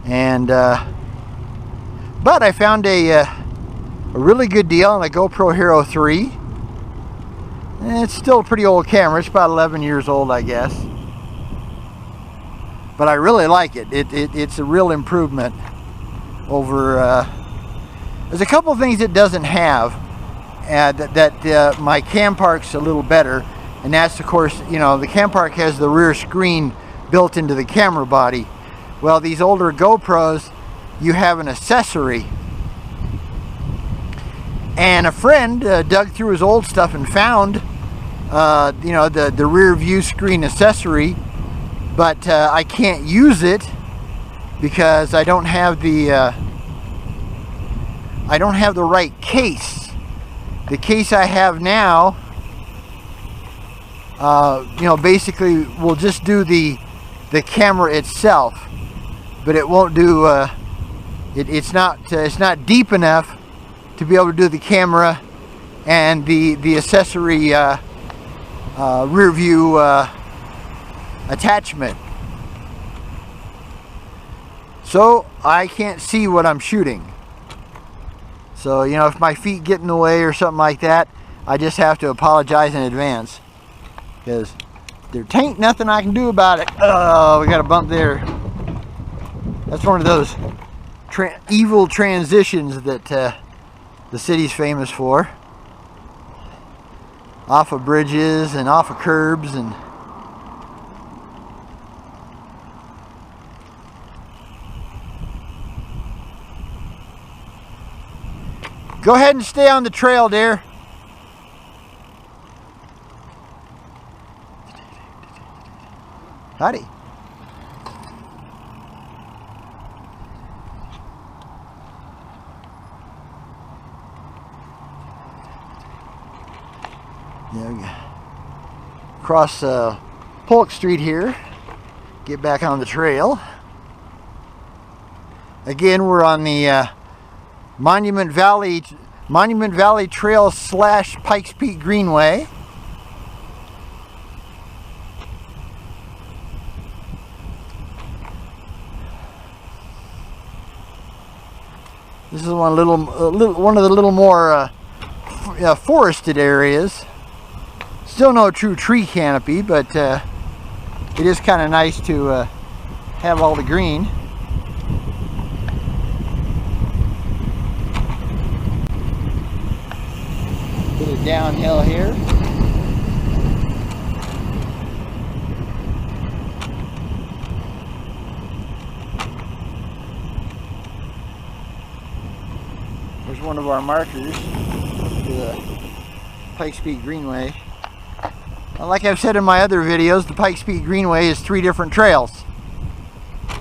And but I found a really good deal on a GoPro Hero 3. And it's still a pretty old camera. It's about 11 years old, I guess. But I really like it. It's a real improvement over. There's a couple of things it doesn't have that my Campark's a little better, and that's, of course, the Campark has the rear screen built into the camera body. Well, these older GoPros, you have an accessory. And a friend dug through his old stuff and found, the rear view screen accessory, but I can't use it because I don't have the right case. The case I have now, basically will just do the camera itself, but it won't do. It's not deep enough to be able to do the camera and the accessory rear view attachment. So I can't see what I'm shooting. So, if my feet get in the way or something like that, I just have to apologize in advance, because there ain't nothing I can do about it. Oh, we got a bump there. That's one of those evil transitions that the city's famous for. Off of bridges and off of curbs and go ahead and stay on the trail, dear. Howdy. Cross Polk Street here, get back on the trail. Again, we're on the Monument Valley Trail / Pikes Peak Greenway. This is one of the little more forested areas. Still no true tree canopy, but it is kind of nice to have all the green. Bit of downhill here. There's one of our markers to the Pikes Peak Greenway. Like I've said in my other videos, the Pikes Peak Greenway is 3 different trails.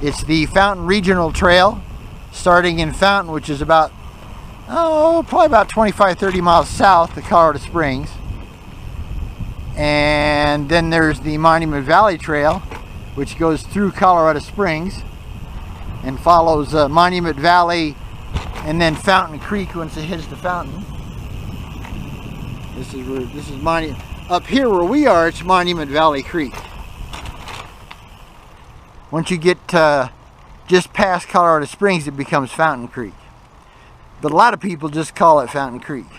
It's the Fountain Regional Trail, starting in Fountain, which is about, probably about 25-30 miles south of Colorado Springs. And then there's the Monument Valley Trail, which goes through Colorado Springs and follows Monument Valley and then Fountain Creek once it hits the fountain. This is Monument. Up here where we are, it's Monument Valley Creek. once you get just past Colorado Springs, it becomes Fountain Creek. But a lot of people just call it Fountain Creek.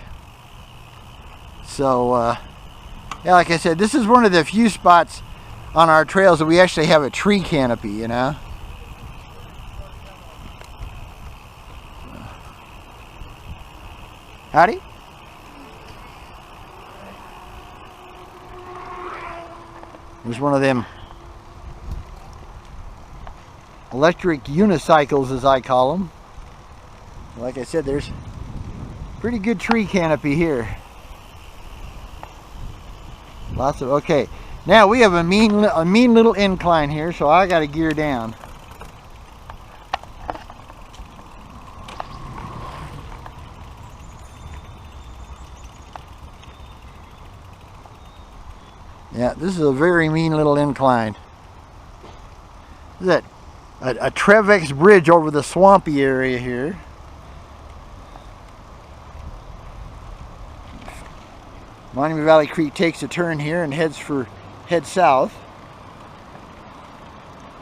So, yeah, like I said, this is one of the few spots on our trails that we actually have a tree canopy, you know. Howdy. There's one of them electric unicycles, as I call them. Like I said, there's pretty good tree canopy here. Lots of, okay. Now we have a mean little incline here, so I got to gear down. Yeah, this is a very mean little incline. Is that a Trevex bridge over the swampy area here? Monument Valley Creek takes a turn here and heads south.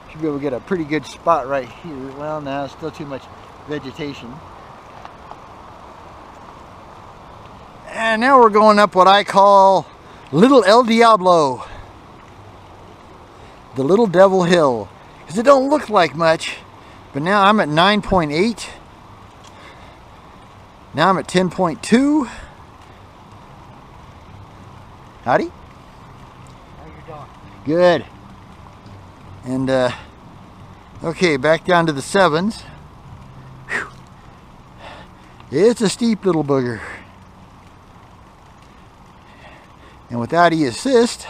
Should be able to get a pretty good spot right here. Well, now still too much vegetation. And now we're going up what I call Little El Diablo, the Little Devil Hill, because it don't look like much, but now I'm at 9.8. Now I'm at 10.2. Howdy. How you doing? Good. And okay, back down to the 7s. Whew. It's a steep little booger. And without e-assist,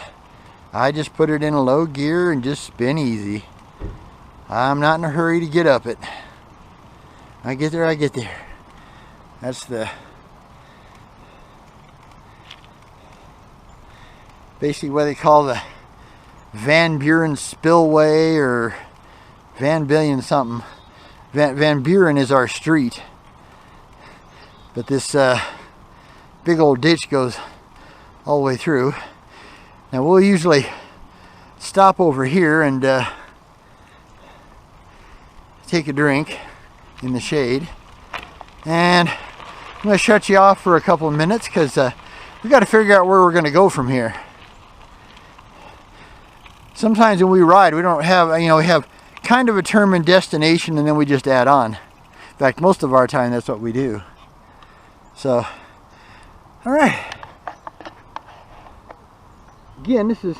I just put it in a low gear and just spin easy. I'm not in a hurry to get up it. I get there, I get there. That's the basically what they call the Van Buren Spillway, or Van Billion something. Van Buren is our street. But this big old ditch goes all the way through. Now we'll usually stop over here and take a drink in the shade. And I'm going to shut you off for a couple of minutes because we got to figure out where we're going to go from here. Sometimes when we ride, we don't have, you know, we have kind of a determined destination and then we just add on. In fact, most of our time that's what we do. So, all right. Again, this is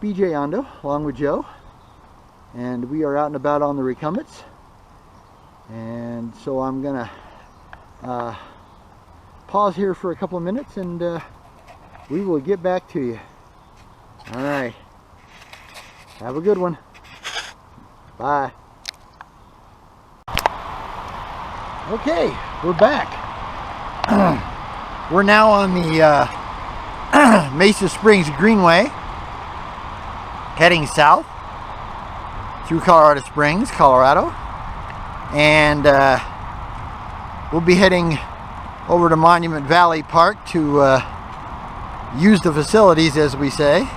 BJ Ondo along with Joe, and we are out and about on the Recumbents. And so I'm gonna pause here for a couple of minutes and we will get back to you. All right. Have a good one. Bye. Okay, we're back. We're now on the Mesa Springs Greenway, heading south through Colorado Springs, Colorado, and we'll be heading over to Monument Valley Park to use the facilities, as we say.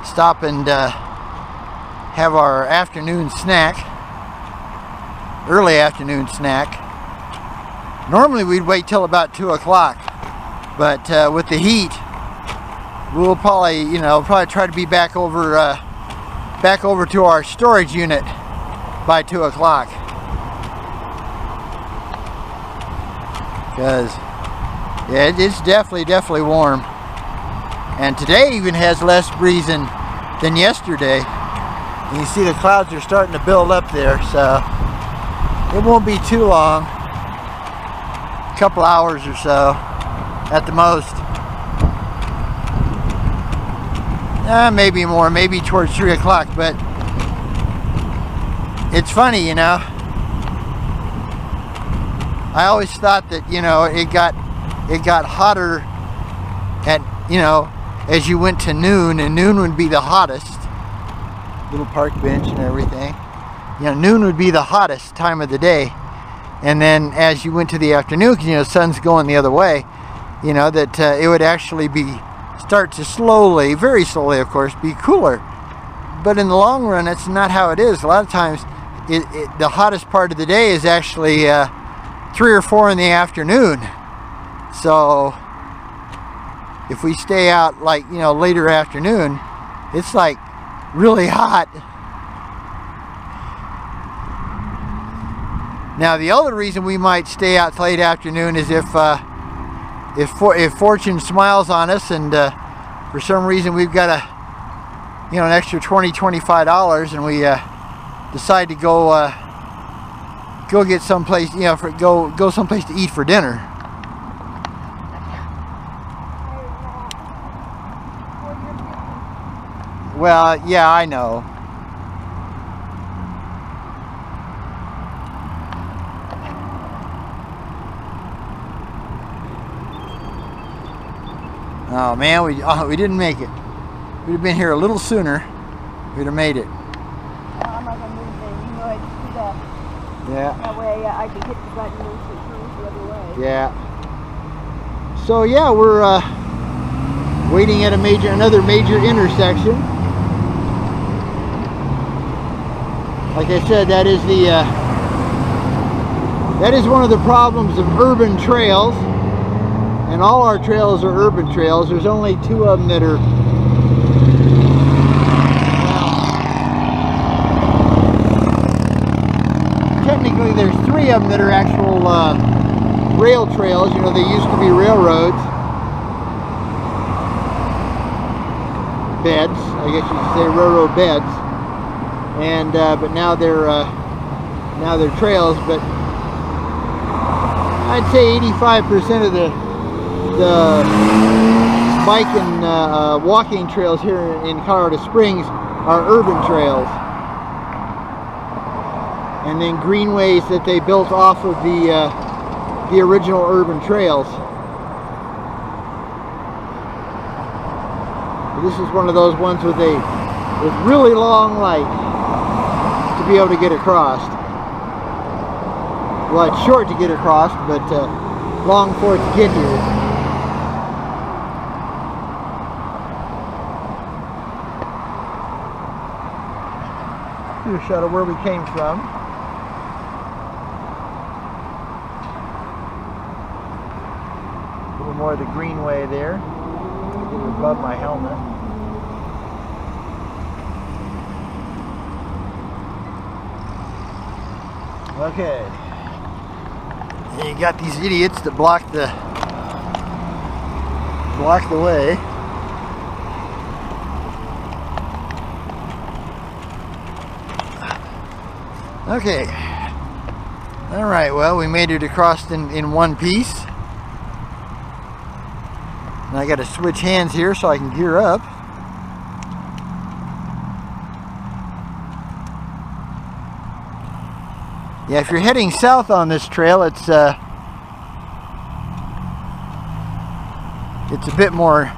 Stop and have our afternoon snack, early afternoon snack. Normally we'd wait till about 2 o'clock. But with the heat, we'll probably, you know, try to be back over to our storage unit by 2 o'clock. Because, yeah, it's definitely warm. And today even has less breeze than yesterday. And you see the clouds are starting to build up there, so it won't be too long. A couple hours or so. At the most. Maybe more, maybe towards 3 o'clock, but it's funny, you know. I always thought that, you know, it got hotter at, you know, as you went to noon, and noon would be the hottest. Little park bench and everything. You know, noon would be the hottest time of the day. And then as you went to the afternoon, you know, the sun's going the other way, you know, that it would actually start to slowly, very slowly of course, be cooler. but in the long run, that's not how it is. A lot of times, the hottest part of the day is actually 3 or 4 in the afternoon. So if we stay out like, you know, later afternoon, it's like really hot. Now the other reason we might stay out late afternoon is if fortune smiles on us and for some reason we've got an extra $20-25 and we decide to go get someplace, go someplace to eat for dinner. Well, yeah, I know. Oh man, we didn't make it. We'd have been here a little sooner. We'd have made it. I'm not gonna move there. You know I just do that. Yeah. That way I can hit the button and it turns the other way. Yeah. So yeah, we're waiting at another major intersection. Like I said, that is one of the problems of urban trails. And all our trails are urban trails. There's only 2 of them that are, technically there's 3 of them that are actual rail trails. You know, they used to be railroads. Beds, I guess you could say railroad beds. And but now they're trails. But I'd say 85% of the bike and walking trails here in Colorado Springs are urban trails, and then greenways that they built off of the original urban trails. This is one of those ones with really long light to be able to get across. Well, it's short to get across, but long for it to get here. A shot of where we came from. A little more of the greenway there. Get it above my helmet. Okay. And you got these idiots that block the way. Okay. All right, well, we made it across in one piece. And I got to switch hands here so I can gear up. Yeah, if you're heading south on this trail, it's a bit more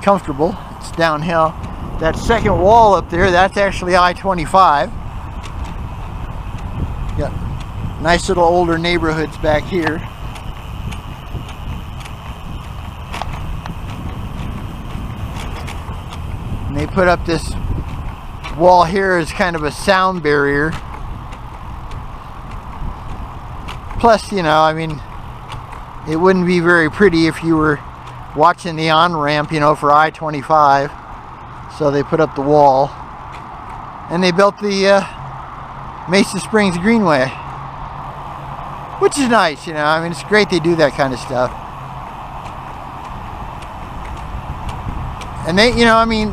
comfortable. It's downhill. That second wall up there, that's actually I-25. Got nice little older neighborhoods back here. And they put up this wall here as kind of a sound barrier. Plus, you know, I mean, it wouldn't be very pretty if you were watching the on-ramp, you know, for I-25. So they put up the wall. And they built the Mesa Springs Greenway, which is nice, you know. I mean, it's great they do that kind of stuff. And they, you know, I mean,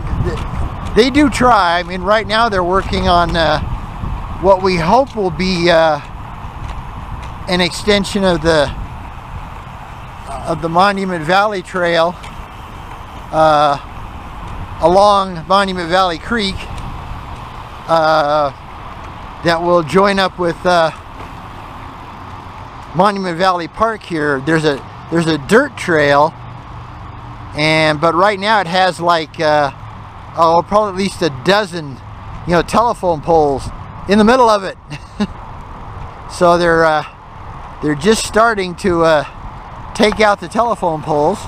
they do try. I mean, right now they're working on what we hope will be an extension of the Monument Valley Trail along Monument Valley Creek. That will join up with Monument Valley Park here. There's a dirt trail, but right now it has like probably at least a dozen, you know, telephone poles in the middle of it. So they're just starting to take out the telephone poles.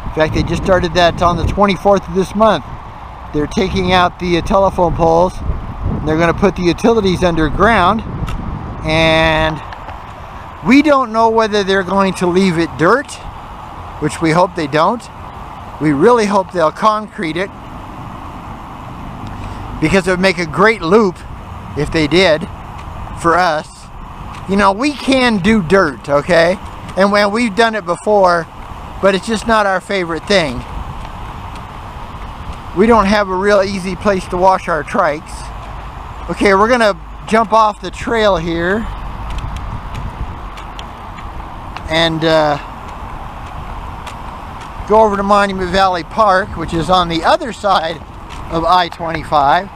In fact, they just started that on the 24th of this month. They're taking out the telephone poles. They're going to put the utilities underground, and we don't know whether they're going to leave it dirt, which we hope they don't. We really hope they'll concrete it, because it would make a great loop if they did for us. You know, we can do dirt, okay? And when we've done it before, but it's just not our favorite thing. We don't have a real easy place to wash our trikes. Okay, we're gonna jump off the trail here and go over to Monument Valley Park, which is on the other side of I-25.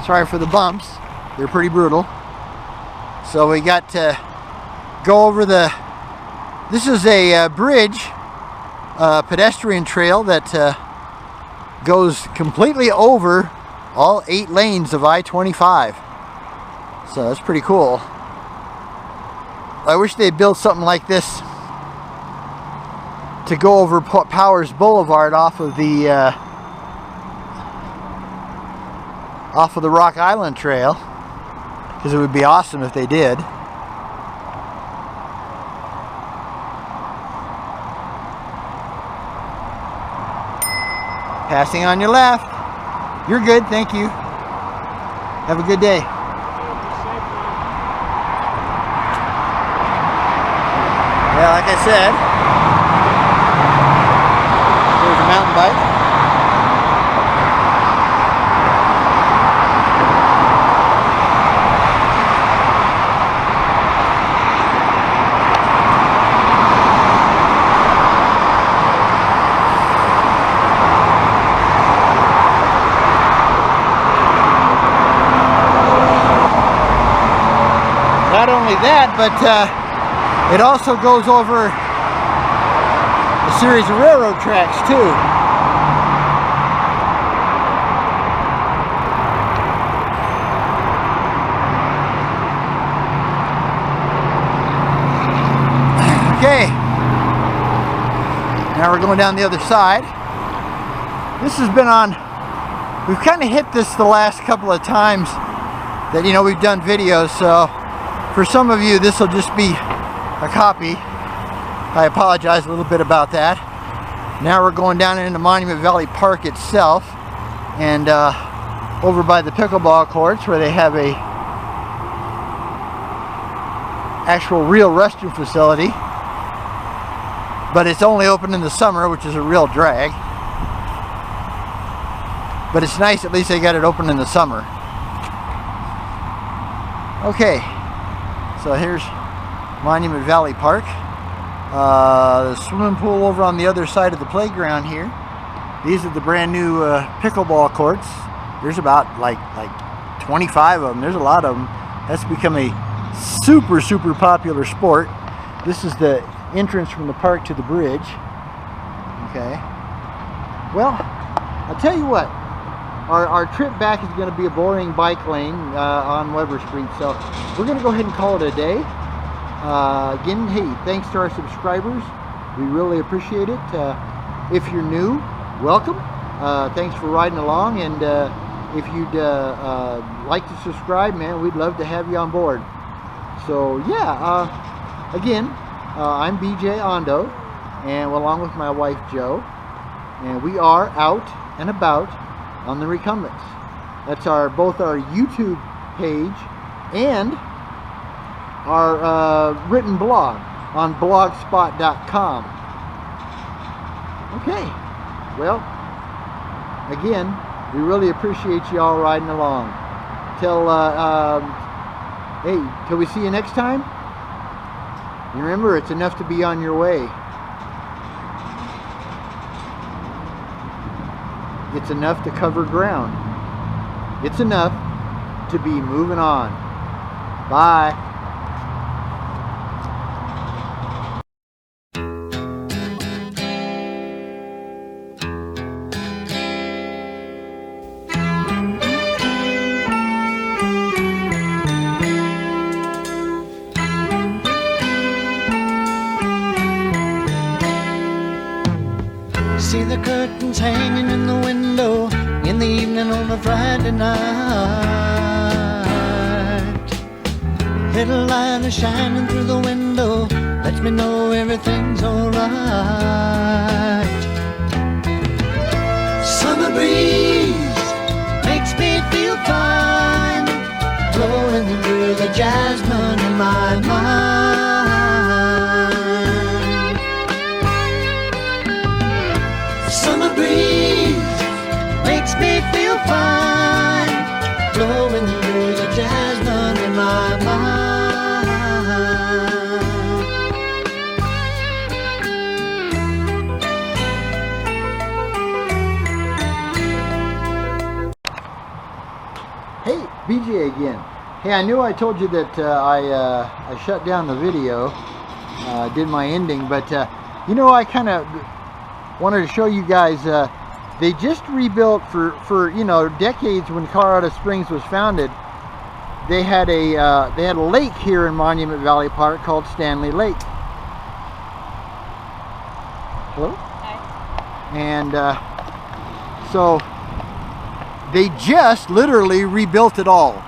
Sorry for the bumps, they're pretty brutal. So we got to go over this is a bridge, pedestrian trail that goes completely over all 8 lanes of I-25. So that's pretty cool. I wish they'd built something like this to go over Powers Boulevard off of the Rock Island Trail, because it would be awesome if they did. Passing on your left. You're good, thank you. Have a good day. Yeah, like I said, there's a mountain bike. Not only that, but it also goes over a series of railroad tracks too. Okay, now we're going down the other side. This has been on, we've kind of hit this the last couple of times that, you know, we've done videos, so for some of you this will just be a copy. I apologize a little bit about that. Now we're going down into Monument Valley Park itself, and over by the pickleball courts where they have a actual real restroom facility, but it's only open in the summer, which is a real drag. But it's nice, at least they got it open in the summer. Okay, so here's Monument Valley Park. The swimming pool over on the other side of the playground here. These are the brand new pickleball courts. There's about like 25 of them. There's a lot of them. That's become a super popular sport. This is the entrance from the park to the bridge. Okay. Well, I'll tell you what. Our trip back is going to be a boring bike lane on Weber Street, so we're going to go ahead and call it a day. Again, hey, thanks to our subscribers. We really appreciate it. If you're new, welcome. Thanks for riding along, and if you'd like to subscribe, man, we'd love to have you on board. So yeah, again, I'm BJ Ondo, and along with my wife Jo, and we are out and about on the Recumbents. That's both our YouTube page and our written blog on blogspot.com. Okay, well, again, we really appreciate you all riding along. Till we see you next time. Remember, it's enough to be on your way. It's enough to cover ground. It's enough to be moving on. Bye. See the curtains hanging in the window, in the evening on a Friday night. Little light is shining through the window, lets me know everything's alright. Summer breeze makes me feel fine, blowing through the jasmine in my mind. Summer breeze makes me feel fine, blowing through the jasmine in my mind. Hey, BJ again. Hey, I knew I told you that I shut down the video, did my ending, but you know, I kind of wanted to show you guys, they just rebuilt for you know, decades. When Colorado Springs was founded, they had a lake here in Monument Valley Park called Stanley Lake. Hello? Hi. And so they just literally rebuilt it all.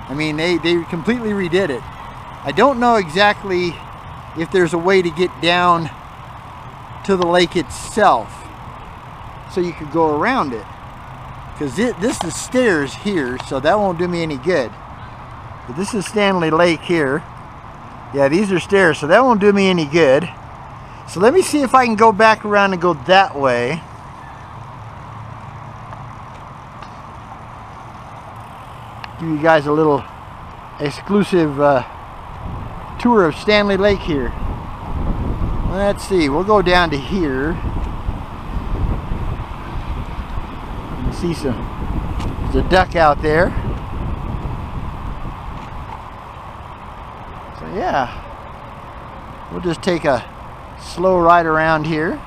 I mean, they completely redid it. I don't know exactly if there's a way to get down to the lake itself so you could go around it, because this is stairs here, so that won't do me any good. But this is Stanley Lake here. Yeah, these are stairs, so that won't do me any good. So let me see if I can go back around and go that way. Give you guys a little exclusive tour of Stanley Lake here. Let's see, we'll go down to here. You can see there's a duck out there. So yeah, we'll just take a slow ride around here.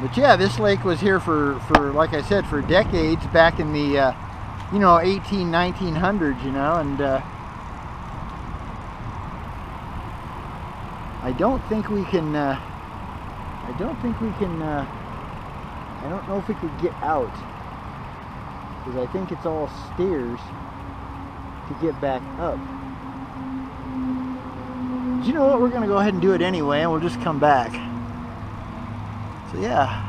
But yeah, this lake was here for like I said, for decades, back in the you know, 1900s, you know, and I don't think we can I don't know if we could get out, because I think it's all stairs to get back up. But you know what, we're gonna go ahead and do it anyway, and we'll just come back. So yeah,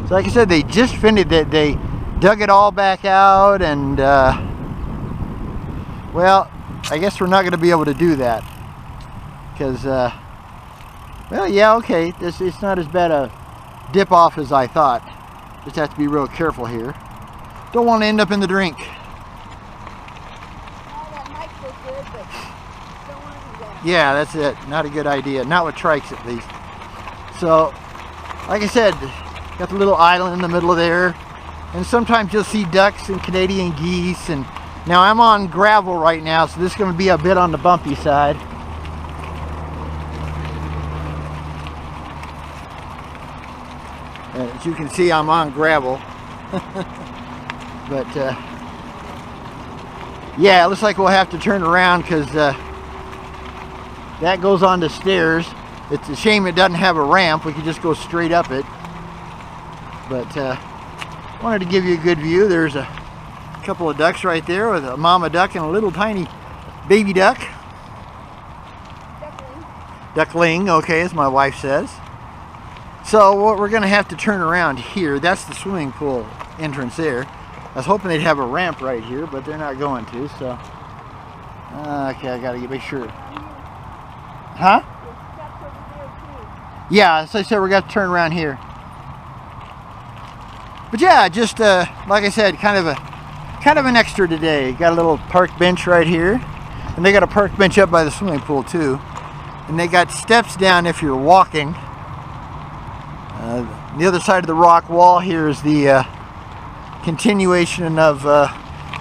so like I said, they just finished it. They dug it all back out, and well, I guess we're not going to be able to do that, because well, yeah, okay, it's not as bad a dip off as I thought. Just have to be real careful here. Don't want to end up in the drink. Oh, that might look good, but don't want to do that. Yeah, that's it. Not a good idea. Not with trikes, at least. So, like I said, got the little island in the middle of there, and sometimes you'll see ducks and Canadian geese. And now I'm on gravel right now, so this is going to be a bit on the bumpy side. As you can see, I'm on gravel. But yeah, it looks like we'll have to turn around, because that goes on the stairs. It's a shame it doesn't have a ramp. We could just go straight up it. But wanted to give you a good view. There's a couple of ducks right there, with a mama duck and a little tiny baby duck. Duckling. Duckling, okay, as my wife says. So what we're going to have to turn around here. That's the swimming pool entrance there. I was hoping they'd have a ramp right here, but they're not going to. So okay, I got to make sure. Huh? Yeah, as I said, we're going to turn around here. But yeah, just like I said, kind of an extra today. Got a little park bench right here, and they got a park bench up by the swimming pool too. And they got steps down if you're walking. The other side of the rock wall here is the continuation of,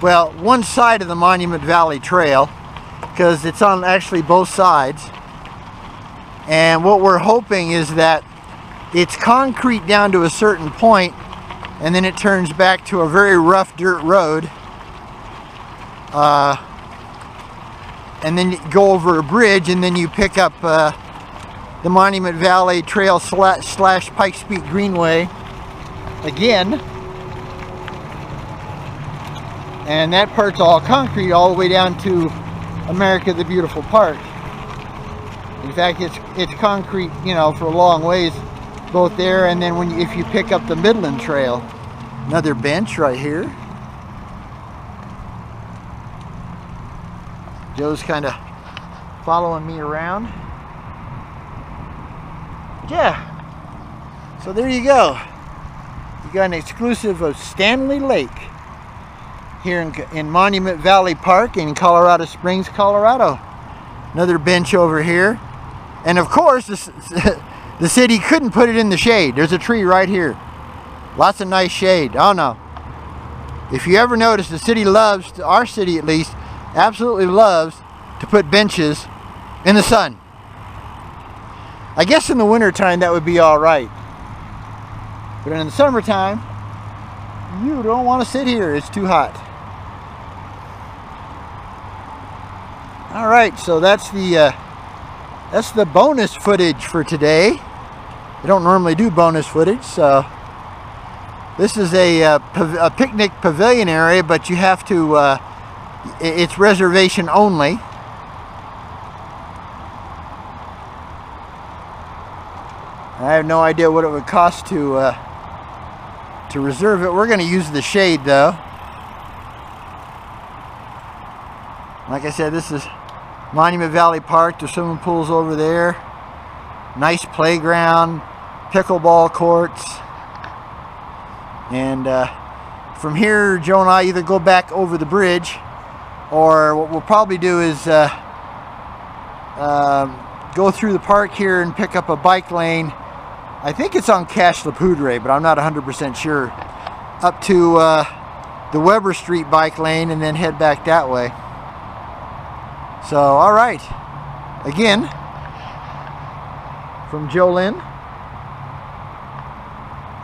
well, one side of the Monument Valley Trail, because it's on actually both sides. And what we're hoping is that it's concrete down to a certain point, and then it turns back to a very rough dirt road, and then you go over a bridge, and then you pick up the Monument Valley Trail slash Pikes Peak Greenway again. And that part's all concrete all the way down to America the Beautiful Park. In fact, it's concrete, you know, for a long ways, both there and then if you pick up the Midland Trail. Another bench right here. Joe's kind of following me around. Yeah, so there you go. You got an exclusive of Stanley Lake here in Monument Valley Park in Colorado Springs, Colorado. Another bench over here. And of course, the city couldn't put it in the shade. There's a tree right here. Lots of nice shade. Oh no. If you ever notice, the city loves, our city at least, absolutely loves to put benches in the sun. I guess in the wintertime that would be all right. But in the summertime, you don't want to sit here. It's too hot. All right, so that's the bonus footage for today. I don't normally do bonus footage, so this is a picnic pavilion area, but you have to, it's reservation only. I have no idea what it would cost to reserve it. We're going to use the shade though. Like I said, this is Monument Valley Park. The swimming pool's over there. Nice playground, pickleball courts. And from here, Joe and I either go back over the bridge, or what we'll probably do is go through the park here and pick up a bike lane. I think it's on Cache La Poudre, but I'm not 100% sure. Up to the Weber Street bike lane and then head back that way. So, all right. Again, from Joe Lynn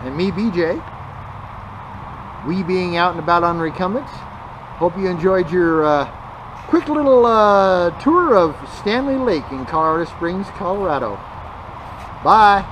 and me, BJ, we being out and about on Recumbents. Hope you enjoyed your quick little tour of Stanley Lake in Colorado Springs, Colorado. Bye.